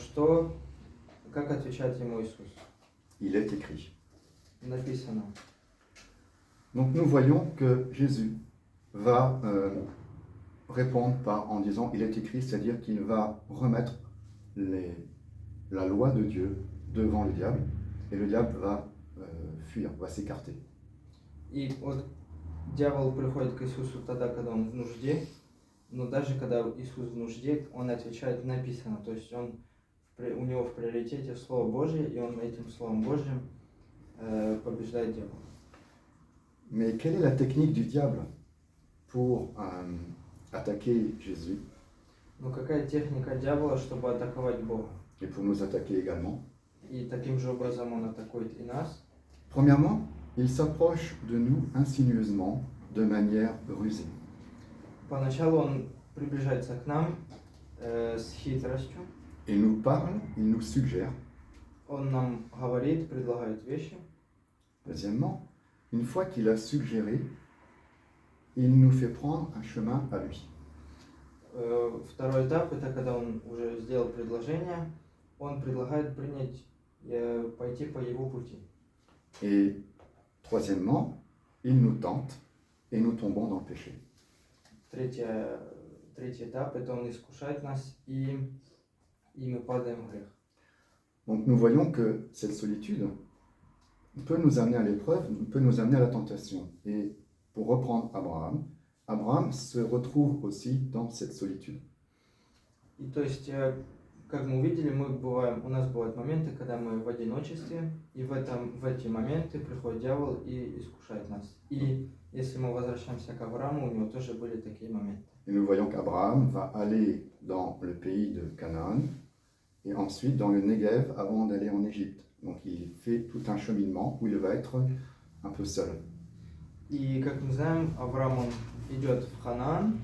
как отвечает ему Иисус? Il est écrit. Написано. Donc nous voyons que Jésus va répondre en disant il est écrit, c'est-à-dire qu'il va remettre la loi de Dieu devant le diable et le diable va fuir, va s'écarter. И вот дьявол приходит к Иисусу тогда, когда он в нужде, но даже когда Иисус в нужде, он отвечает написано, то есть у него в приоритете Слово Божье, и он этим Словом Божьим побеждает дьявола. Mais quelle est la technique du diable pour attaquer Jésus Но какая техника дьявола, чтобы атаковать Бога? et pour nous attaquer également? И таким же образом он атакует и нас. Premièrement, il s'approche de nous insinueusement, de manière rusée. Поначалу он приближается к нам с хитростью. Il nous parle, il nous suggère. Он нам говорит, предлагает вещи. Deuxièmement, une fois qu'il a suggéré, il nous fait prendre un chemin à lui. Второй этап, это когда он уже сделал предложение, он предлагает пойти по его пути. Et troisièmement, il nous tente et nous tombons dans le péché. Третий этап, это он искушает нас, и мы падаем в грех. Donc nous voyons que cette solitude peut nous amener à l'épreuve, peut nous amener à la tentation. Et pour reprendre Abraham se retrouve aussi dans cette solitude. И то есть, как мы увидели, у нас бывают моменты, когда мы в одиночестве, и в эти моменты приходит дьявол и искушает нас. И если мы возвращаемся к Аврааму, у него тоже были такие моменты. Et nous voyons qu'Abraham va aller dans le pays de Canaan et ensuite dans le Negev avant d'aller en Égypte. Donc il fait tout un cheminement où il va être un peu seul. И, как мы знаем, Авраам он идет в Ханаан,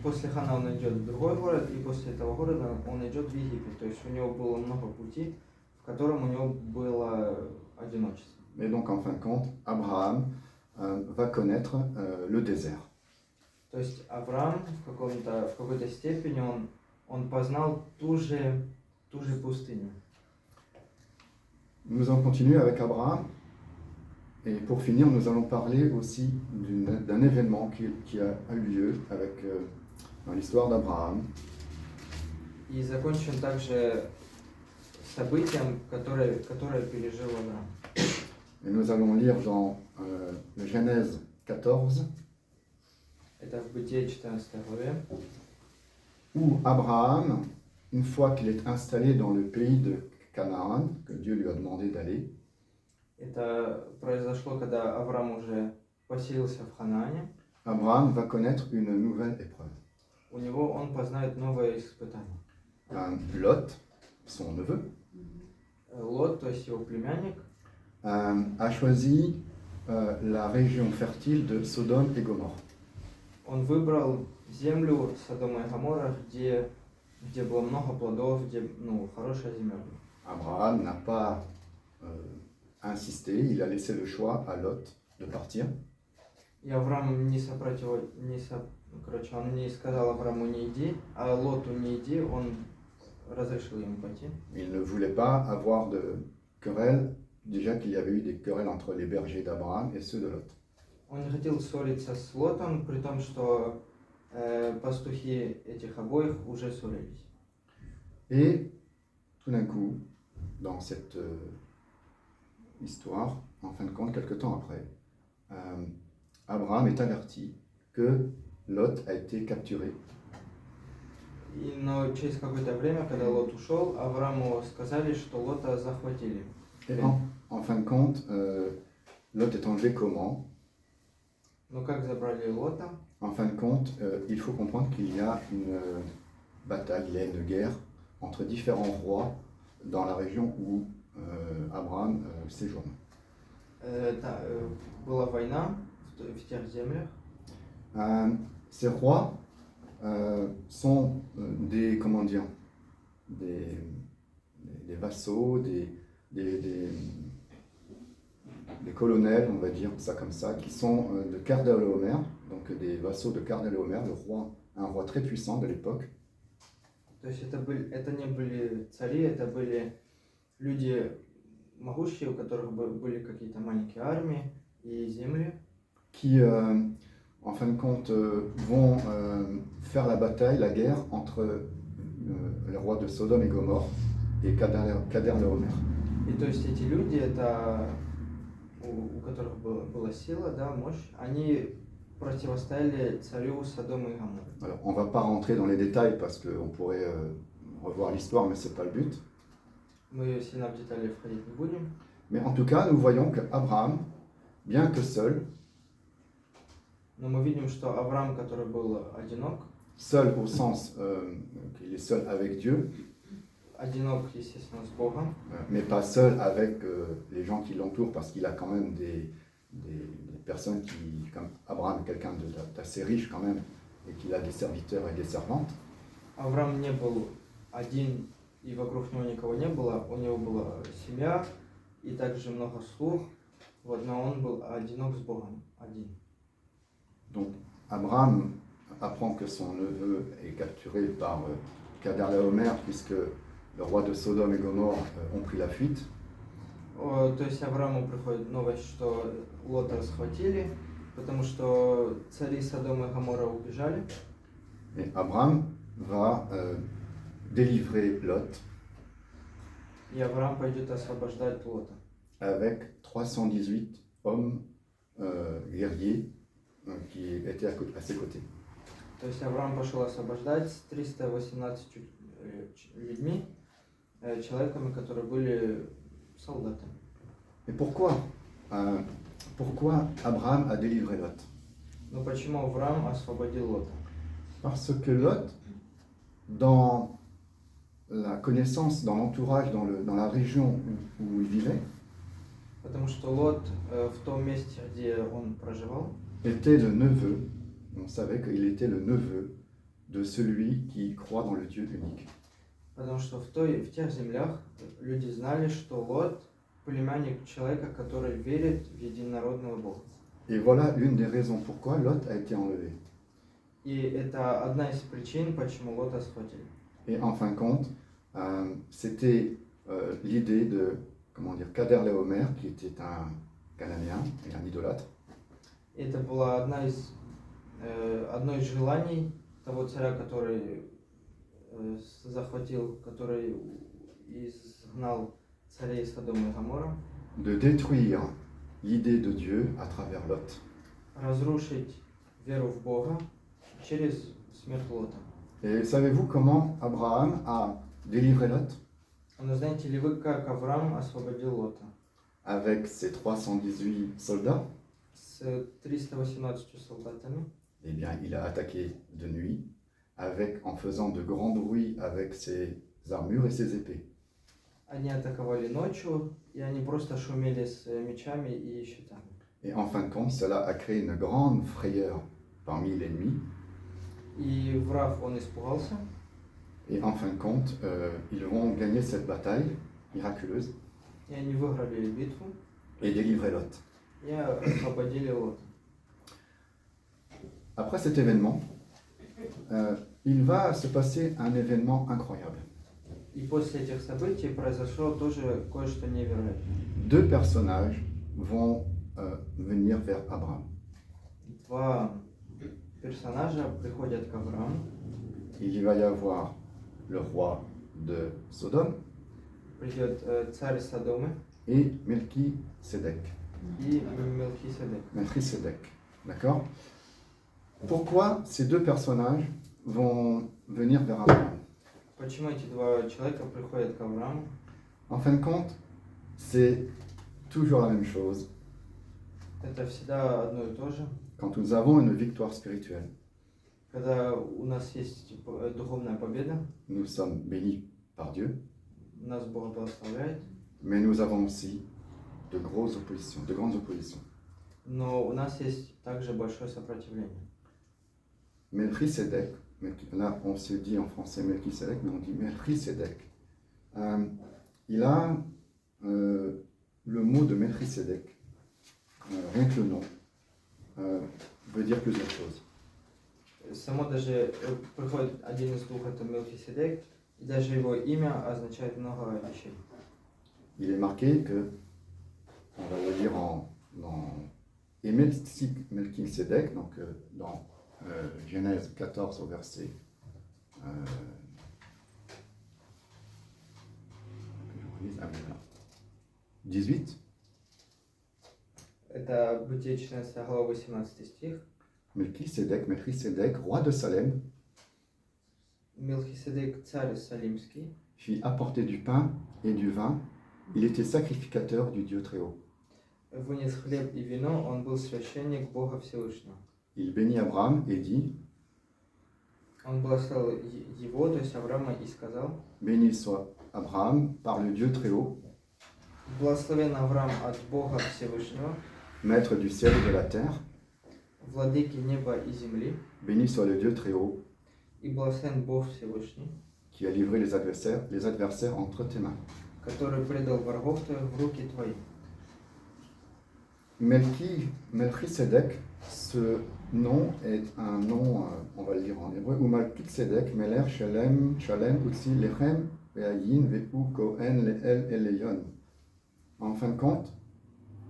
после Ханаана он идет в другой город, и после этого города он идет в Египет. То есть у него было много путей, в котором у него было одиночество. Et donc, en fin de compte, Abraham va connaître le désert. То есть Авраам в какой-то степени он познал ту же пустыню. Nous allons continuer avec Abraham. Et pour finir, nous allons parler aussi d'un événement qui a eu lieu dans l'histoire d'Abraham. И закончим также событием, которое пережил Авраам. Et nous allons lire dans le Genèse 14, Это в Бытие 14 главе, où Abraham, une fois qu'il est installé dans le pays de Canaan, que Dieu lui a demandé d'aller, это произошло, когда Авраам уже поселился в Ханаане. Abraham va connaître une nouvelle épreuve. У него он познает новое испытание. Lot, son neveu, Лот, то есть его племянник, a choisi la région fertile de Sodome et Gomorrhe. он выбрал землю Содома и Гоморра, где было много плодов, где хорошая земля была. Abraham n'a pas insisté, il a laissé le choix à Lot de partir. И Авраам он не сказал Аврааму не иди, а Лоту не иди, он разрешил ему пойти. Il ne voulait pas avoir de querelles, déjà qu'il y avait eu des querelles entre les bergers d'Abraham et ceux de Lot. Он не хотел ссориться с Лотом, при том, что пастухи этих обоих уже ссорились. Et tout d'un coup, dans cette histoire, en fin de compte, quelque temps après, Abraham est averti que Lot a été capturé. Но через какое-то время, когда Лот ушел, Аврааму сказали, что Лота захватили. Et en fin de compte, Lot est enlevé comment? Но как забрали Лота? En fin de compte, il faut comprendre qu'il y a une bataille, il y a une guerre entre différents rois dans la région où Abraham séjourne. Была война в тех землях. Ces rois sont des, comment dire, des vassaux, des colonels, on va dire ça comme ça, qui sont de Kedorlaomer, donc des vassaux de Kedorlaomer, un roi très puissant de l'époque. То есть это не были цари, это были люди могущие, у которых были какие-то маленькие армии и земли. Qui, en fin de compte, vont faire la bataille, la guerre entre les rois de Sodome et Gomorrhe et Kedorlaomer. И то есть эти люди, это у которых была сила, да, мощь, они противостояли царю Содома и Гоморры. Alors, on ne va pas rentrer dans les détails parce qu'on pourrait revoir l'histoire, mais ce n'est pas le but. Мы сильно в детали входить не будем. Mais en tout cas, nous voyons qu'Abraham, bien que seul, Но мы видим, что Авраам, который был одинок, seul au sens qu'il est seul avec Dieu, одинок, естественно, с Богом, mais pas seul avec les gens qui l'entourent, parce qu'il a quand même des personnes qui, comme Abraham, quelqu'un d'assez riche quand même, et qu'il a des serviteurs et des servantes. Авраам не был один, и вокруг него никого не было. У него была семья и также много слуг, вот, но он был одинок с Богом, один. Donc Abraham apprend que son neveu est capturé par Kedorlaomer, puisque le roi de Sodome et Gomorrhe ont pris la fuite. То есть Аврааму приходит новость, что Лота схватили, потому что цари Содома и Гоморра убежали. Et Abraham va délivrer Lot И Авраам пойдет освобождать Лота. avec 318 hommes guerriers qui étaient à ses côtés. То есть Авраам пошел освобождать с 318 людьми, человеками, которые были солдатами. Et pourquoi Abraham a délivré Lot? Но почему Авраам освободил Лота? Parce que Lot, dans la connaissance, dans l'entourage, dans la région où il vivait, Потому что Лот в том месте, где он проживал, était le neveu, on savait qu'il était le neveu de celui qui croit dans le Dieu unique. потому что в тех землях люди знали, что Лот племянник человека, который верит в единородного Бога. Et voilà une des raisons pourquoi Lot a été enlevé. И это одна из причин, почему Лота схватили. Et en fin de compte, c'était l'idée de, comment dire, Kedorlaomer, qui était un Cananéen et un idolâtre, Это было одно из желаний того царя, который захватил, который изгнал царей Содома и Гоморра, de détruire l'idée de Dieu à travers Lot. разрушить веру в Бога через смерть Лота. Et savez-vous comment Abraham a délivré Lot? Но знаете ли вы, как Авраам освободил Лота? Avec ses 318 soldats, С 318 солдатами. eh bien, il a attaqué de nuit, en faisant de grands bruits avec ses armures et ses épées. Они атаковали ночью, и они просто шумели с мечами и щитами. Et en fin de compte, cela a créé une grande frayeur parmi l'ennemi. И враг, он испугался. Et en fin de compte, ils vont gagner cette bataille miraculeuse И они выиграли битву et délivrer Lot. и освободили Лота. Après cet événement, il va se passer un événement incroyable. И после этих событий произошло тоже кое-что невероятное. Deux personnages vont venir vers Abraham. Два персонажа приходят к Аврааму. Il y va y avoir le roi de Sodome Придет царь Содомы et Melchisédek. и Мелхиседек. Melchisédek. D'accord? Pourquoi ces deux personnages vont venir vers Abraham? Почему эти два человека приходят к Аврааму? En fin de compte, c'est toujours la même chose. Это всегда одно и то же. Quand nous avons une victoire spirituelle, Когда у нас есть духовная победа, nous sommes bénis par Dieu, нас Бог благословляет, mais nous avons aussi de grosses oppositions, de grandes oppositions. но у нас есть также большое сопротивление. Melchisédek, là on se dit en français Melchisédek, mais on dit Melchisédek. Il a le mot de Melchisédek, rien que le nom, veut dire plusieurs choses. Само даже приходит один из двух, это Мелхиседек, и даже его имя означает много вещей. Il est marqué que, on va le lire et Melchisédek, donc dans Genèse 14 au verset 18. Это Бытие 14 глава 18 стих. Melchisédek, roi de Salem, Мелхиседек, царь Салимский, fit apporter du pain et du vin. Il était sacrificateur du Dieu Très-Haut. вынес хлеб и вино, он был священник Бога Всевышнего. Il bénit Abraham et dit, Он благословил его, то есть Авраама, и сказал: béni soit Abraham par le Dieu Très-Haut, благословен Авраам от Бога Всевышнего, maître du ciel et de la terre. владыки неба и земли, Béni soit le Dieu Très-Haut, и благословен Бог Всевышний, qui a livré les adversaires entre tes mains. который предал врагов твоих в руки твои. Melchisédek, ce nom est un nom, on va le lire en hébreu, ou Melchisédek, Meler, Shalem, Utsi, Lechem, Ve'ayin, Ve'u, Kohen, Le'el, Eleyon. En fin de compte,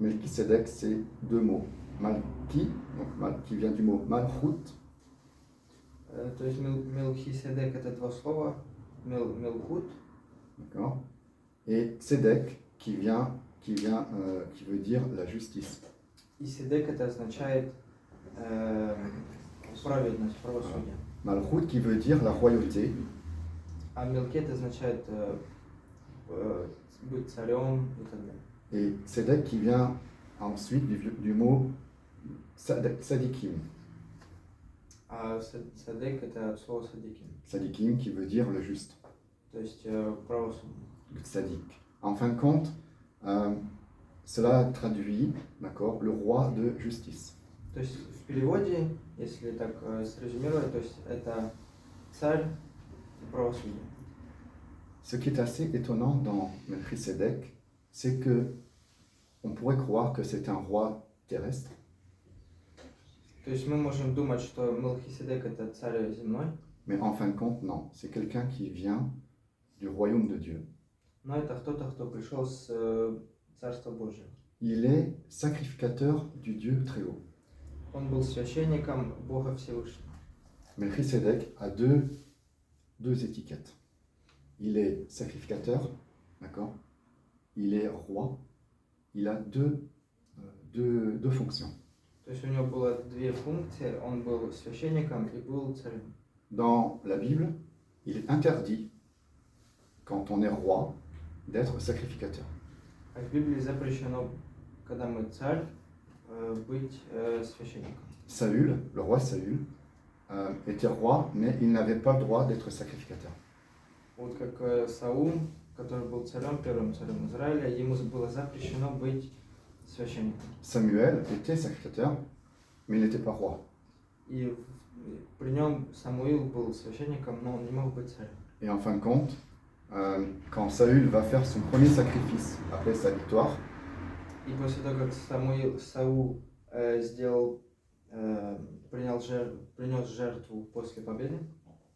Melchisédek, c'est deux mots. Malki, donc qui vient du mot Malchut, То есть Мелхиседек это два слова, Мелхут, d'accord, et Tzedek, qui veut dire la justice. и Седек это означает праведность, правосудие. Malchut, qui veut dire la royauté, А Мелкет означает быть царем и так далее. et Tzedek, qui vient ensuite du mot Sadikim. А Садек это от слова Садиким, Sadikim, qui veut dire le juste, то есть правосудие. le Tzadik. En fin de compte, cela traduit, d'accord, le roi de justice. То есть в переводе, если так срезюмировать, то есть это царь правосудия. Ce qui est assez étonnant dans Melchisédek, c'est que on pourrait croire que c'est un roi terrestre, То есть мы можем думать, что Мелхиседек это царь земной, mais en fin de compte, non, c'est quelqu'un qui vient du royaume de Dieu. но это кто-то, кто пришел с Царства Божьего. Il est sacrificateur du Dieu très haut. Он был священником Бога Всевышнего. Melchisédek a deux étiquettes. Il est sacrificateur, d'accord? Il est roi. Il a deux fonctions. То есть у него было две функции, он был священником и был царем. Dans la Bible, il est interdit, quand on est roi, d'être sacrificateur. А в Библии запрещено, когда мы царь, быть священником. Saül, le roi Saül, était roi, mais il n'avait pas le droit d'être sacrificateur. Вот как Саул, который был царем, первым царем Израиля, ему было запрещено быть священником. Samuel était sacrificateur, mais il n'était pas roi. И при нем Самуил был священником, но он не мог быть царем. Et en fin de compte, quand Saül va faire son premier sacrifice après sa victoire, И после того, как Саул принес жертву после победы,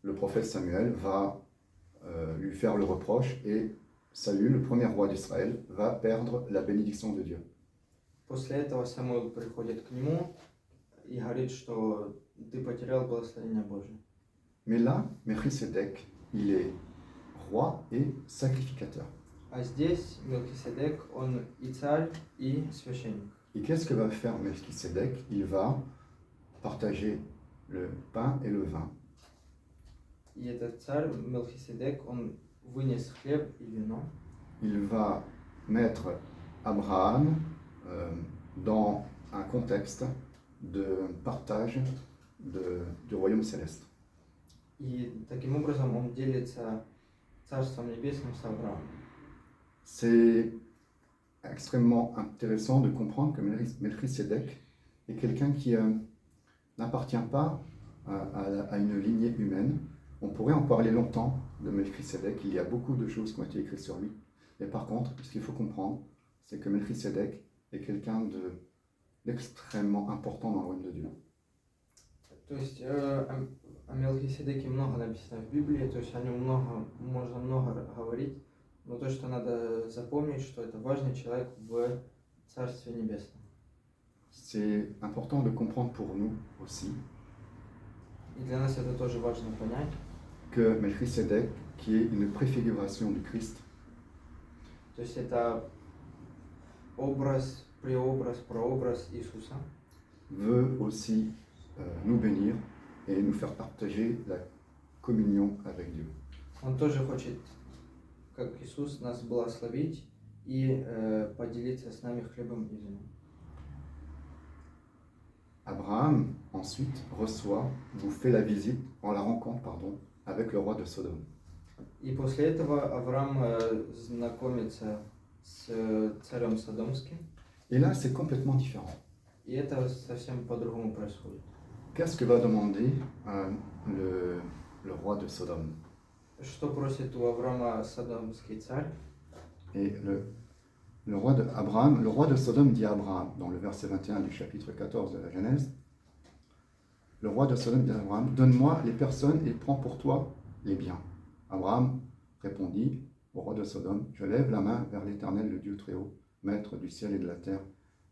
le prophète Samuel va lui faire le reproche et Saül, le premier roi d'Israël, va perdre la bénédiction de Dieu. после этого Самуил приходит к нему и говорит, что ты потерял благословение Божие. Mais là, Melchisédek, il est roi et sacrificateur. А здесь Мелхиседек, он и царь, и священник. Et qu'est-ce que va faire Melchisédek? Il va partager le pain et le vin. И этот царь Мелхиседек, он вынес хлеб и вино. Il va mettre Abraham dans un contexte de partage du royaume céleste. И таким образом он делится Царством Небесным с Авраамом. C'est extrêmement intéressant de comprendre que Melchisédek est quelqu'un qui n'appartient pas à une lignée humaine. On pourrait en parler longtemps de Melchisédek, il y a beaucoup de choses qui ont été écrites sur lui. Mais par contre, ce qu'il faut comprendre, c'est que Melchisédek est quelqu'un d'extrêmement important dans le royaume de Dieu. То есть о Мелхиседеке много написано в Библии, то есть о нем можно много говорить, но то, что надо запомнить, что это важный человек в Царстве Небесном. C'est important de comprendre pour nous aussi И для нас это тоже важно понять, que Melchisédek, qui est une préfiguration du Christ, то есть это образ, преобраз, прообраз Иисуса, veut aussi nous bénir et nous faire partager la communion avec Dieu. он тоже хочет, как Иисус, нас благословить и поделиться с нами хлебом и вином. Abraham, ensuite, fait la visite, en la rencontre, avec le roi de Sodome. И после этого Авраам знакомится с царем Содомским. Et là, c'est complètement différent. И это совсем по-другому происходит. Qu'est-ce que va demander le roi de Sodome? Что просит у Авраама Содомский царь? Et le roi de Sodome dit à Abraham, dans le verset 21 du chapitre 14 de la Genèse, le roi de Sodome dit à Abraham, « Donne-moi les personnes et prends pour toi les biens. » Abraham répondit au roi de Sodome, « Je lève la main vers l'Éternel, le Dieu très haut, maître du ciel et de la terre.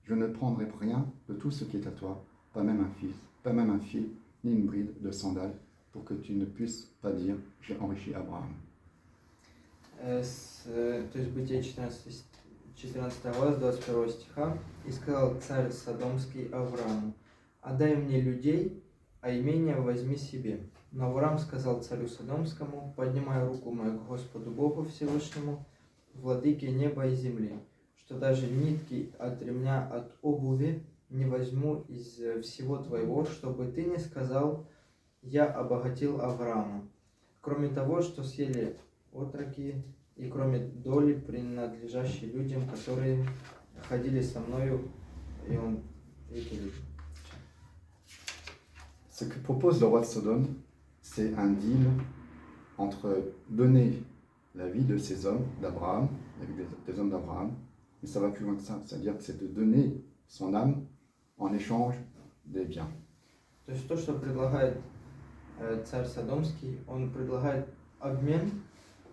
Je ne prendrai rien de tout ce qui est à toi, pas même un fil, ni une bride de sandales, pour que tu ne puisses pas dire, j'ai enrichi Abraham. » То есть Бытие 14 глава, 21 стиха. «И сказал царь Содомский Аврааму, отдай мне людей, а имение возьми себе. Но Авраам сказал царю Содомскому, поднимай руку мою к Господу Богу Всевышнему, владыке неба и земли, что даже нитки от ремня от обуви не возьму из всего твоего, чтобы ты не сказал, я обогатил Авраама, кроме того, что съели отроки, и кроме доли, принадлежащей людям, которые ходили со мною, и он эти люди. Ce que propose le roi de Sodome, c'est un deal entre donner la vie de ces hommes, d'Abraham, la vie des hommes d'Abraham, mais ça va plus loin que ça, c'est-à-dire que c'est de donner son âme en échange des biens. То есть то, что предлагает царь Содомский, он предлагает обмен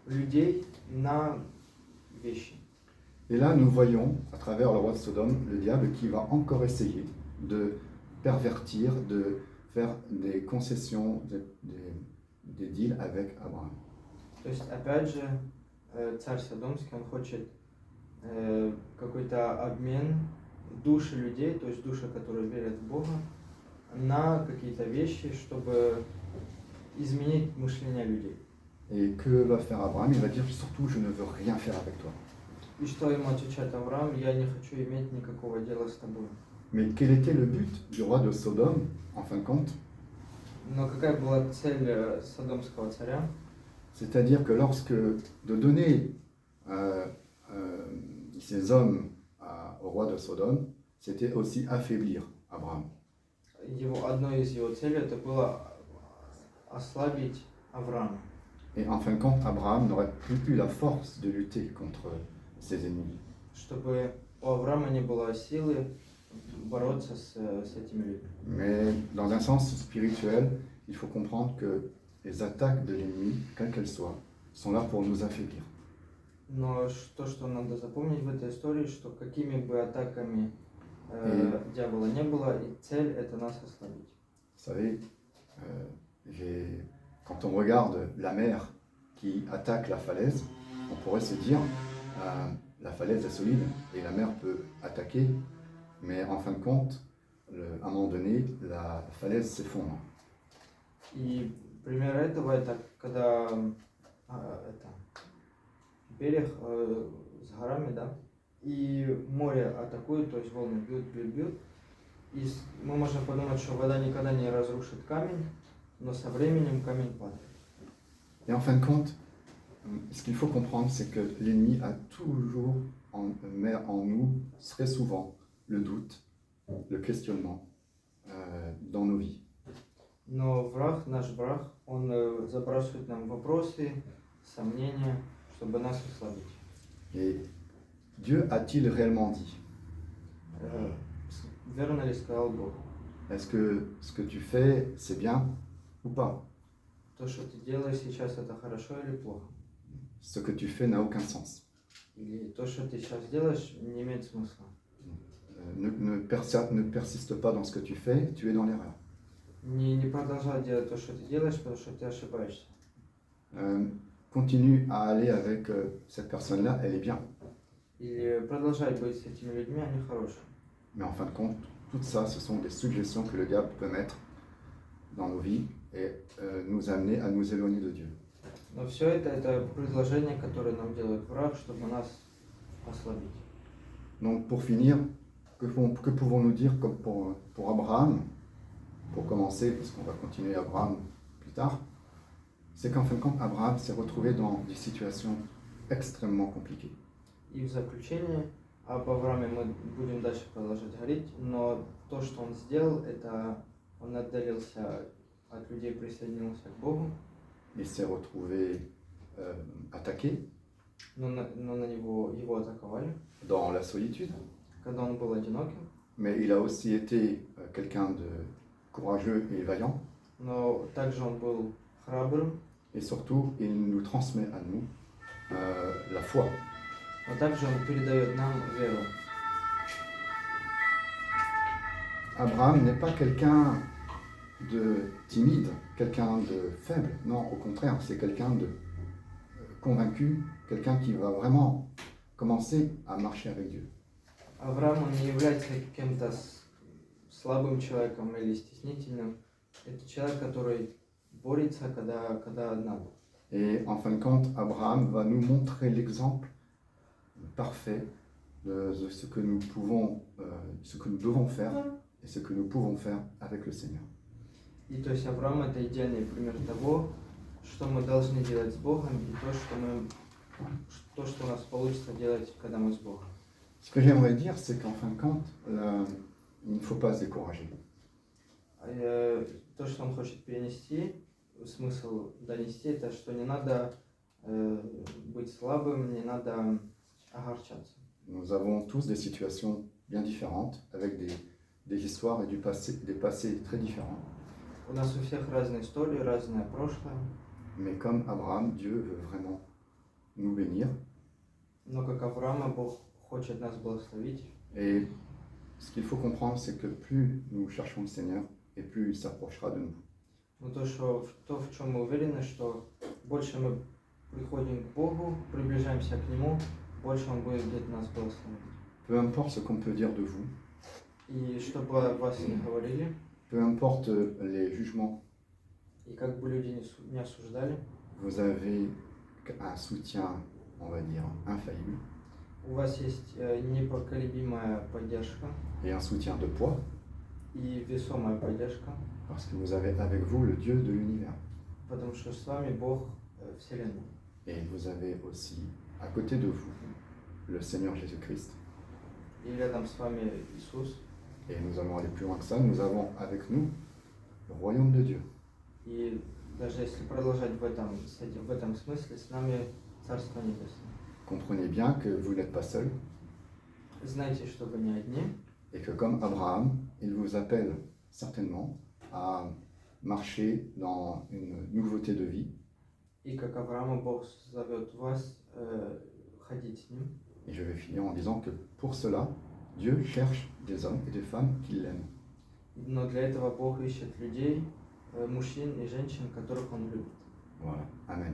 людей на вещи. Et là, nous voyons, à travers le roi de Sodome, le diable qui va encore essayer de pervertir, de faire des concessions, des deals avec Abraham. То есть, опять же, царь Содомский, он хочет какой-то обмен души людей, то есть души, которые верят в Бога, на какие-то вещи, чтобы изменить мышление людей. Et que va faire Abraham? Il va dire surtout, je ne veux rien faire avec toi. И что ему отвечает Авраам: я не хочу иметь никакого дела с тобой. Mais quel était le but du roi de Sodome, en fin de compte? Но какая была цель содомского царя? C'est-à-dire que lorsque de donner ces hommes au roi de Sodome, c'était aussi affaiblir Abraham. Одной из его целей это было ослабить Авраама. Et en fin de compte, Abraham n'aurait plus eu la force de lutter contre ses ennemis. Чтобы у Авраама не было силы бороться с этими людьми. Mais dans un sens spirituel, il faut comprendre que les attaques de l'ennemi, quelles qu'elles soient, sont là pour nous affaiblir. Но то, что надо запомнить в этой истории, что какими бы атаками дьявола не было, и цель это нас ослабить. Vous savez, quand on regarde la mer qui attaque la falaise, on pourrait se dire la falaise est solide et la mer peut attaquer, mais en fin de compte, à un moment donné, la falaise s'effondre. И пример этого это когда берег с горами, да, и море атакует, то есть волны бьют. И мы можем подумать, что вода никогда не разрушит камень, но со временем камень падает. Et en fin de compte, ce qu'il faut comprendre, c'est que l'ennemi a toujours en nous, très souvent, le doute, le questionnement dans nos vies. Но наш враг, он забрасывает нам вопросы, сомнения, чтобы нас ослабить. Et Dieu a-t-il réellement dit? Верно ли сказал Бог? Est-ce que ce que tu fais, c'est bien ou pas? То, что ты делаешь сейчас, это хорошо или плохо? Ce que tu fais n'a aucun sens. Или то, что ты сейчас делаешь, не имеет смысла. Ne persiste pas dans ce que tu fais, tu es dans l'erreur. Не продолжай делать то, что ты делаешь, потому что ты ошибаешься. Continue à aller avec cette personne-là, elle est bien. Или продолжай быть с этими людьми, они хорошие. Mais en fin de compte, tout ça, ce sont des suggestions que le diable peut mettre dans nos vies et nous amener à nous éloigner de Dieu. Но все это предложение, которое нам делает враг, чтобы нас ослабить. Donc pour finir, que pouvons-nous dire comme pour Abraham, pour commencer, parce qu'on va continuer Abraham plus tard, c'est qu'en fin de compte, Abraham s'est retrouvé dans des situations extrêmement compliquées. И в заключение, об Аврааме мы будем дальше продолжать говорить, но то, что он сделал, это он отдалился от людей, присоединился к Богу. Il s'est retrouvé attaqué Но на него его атаковали, dans la solitude, когда он был одиноким. mais il a aussi été quelqu'un de courageux et vaillant. Но также он был храбрым. Et surtout, il nous transmet à nous la foi. Но также он передает нам веру. Abraham n'est pas quelqu'un de timide, quelqu'un de faible. Non, au contraire, c'est quelqu'un de convaincu, quelqu'un qui va vraiment commencer à marcher avec Dieu. Авраам, он не является каким-то слабым человеком или стеснительным. Это человек, который борется, когда надо. Et en fin de compte, Abraham va nous montrer l'exemple parfait de ce que nous pouvons, ce que nous devons faire et ce que nous pouvons faire avec le Seigneur. И то есть Авраам это идеальный пример того, что мы должны делать с Богом, и то, что у нас получится делать, когда мы с Богом. Ce que j'aimerais dire, c'est qu'en fin de compte, il ne faut pas se décourager. То, что он хочет перенести, смысл донести, это что не надо быть слабым, не надо огорчаться. Nous avons tous des situations bien différentes, avec des histoires et des passés très différents. У нас у всех разные истории, разное прошлое, Mais comme Abraham, Dieu veut vraiment nous bénir. но как Авраама Бог хочет нас благословить. Et ce qu'il faut comprendre, c'est que plus nous cherchons le Seigneur, et plus il s'approchera de nous. Но то, в чем мы уверены, что больше мы приходим к Богу, приближаемся к Нему, больше Он будет где-то нас благословить. Peu importe ce qu'on peut dire de vous, И что бы о вас ни говорили, peu importe les jugements, и как бы люди не осуждали, vous avez un soutien, on va dire, infaillible, у вас есть непоколебимая поддержка et un soutien de poids, и весомая поддержка, parce que vous avez avec vous le Dieu de l'univers. потому что с вами Бог Вселенной. Et vous avez aussi, à côté de vous, le Seigneur Jésus-Christ. И рядом с вами Иисус. Et nous allons aller plus loin que ça, nous avons avec nous le royaume de Dieu. И даже если продолжать в этом смысле, с нами Царство Небесное. Comprenez bien que vous n'êtes pas seul, Знайте, что вы не одни, et que comme Abraham, il vous appelle certainement à marcher dans une nouveauté de vie. и как Авраама Бог зовет вас ходить с Ним. Et je vais finir en disant que pour cela, Dieu cherche des hommes et des femmes qui l'aiment. Но для этого Бог ищет людей, мужчин и женщин, которых Он любит. Voilà. Amen.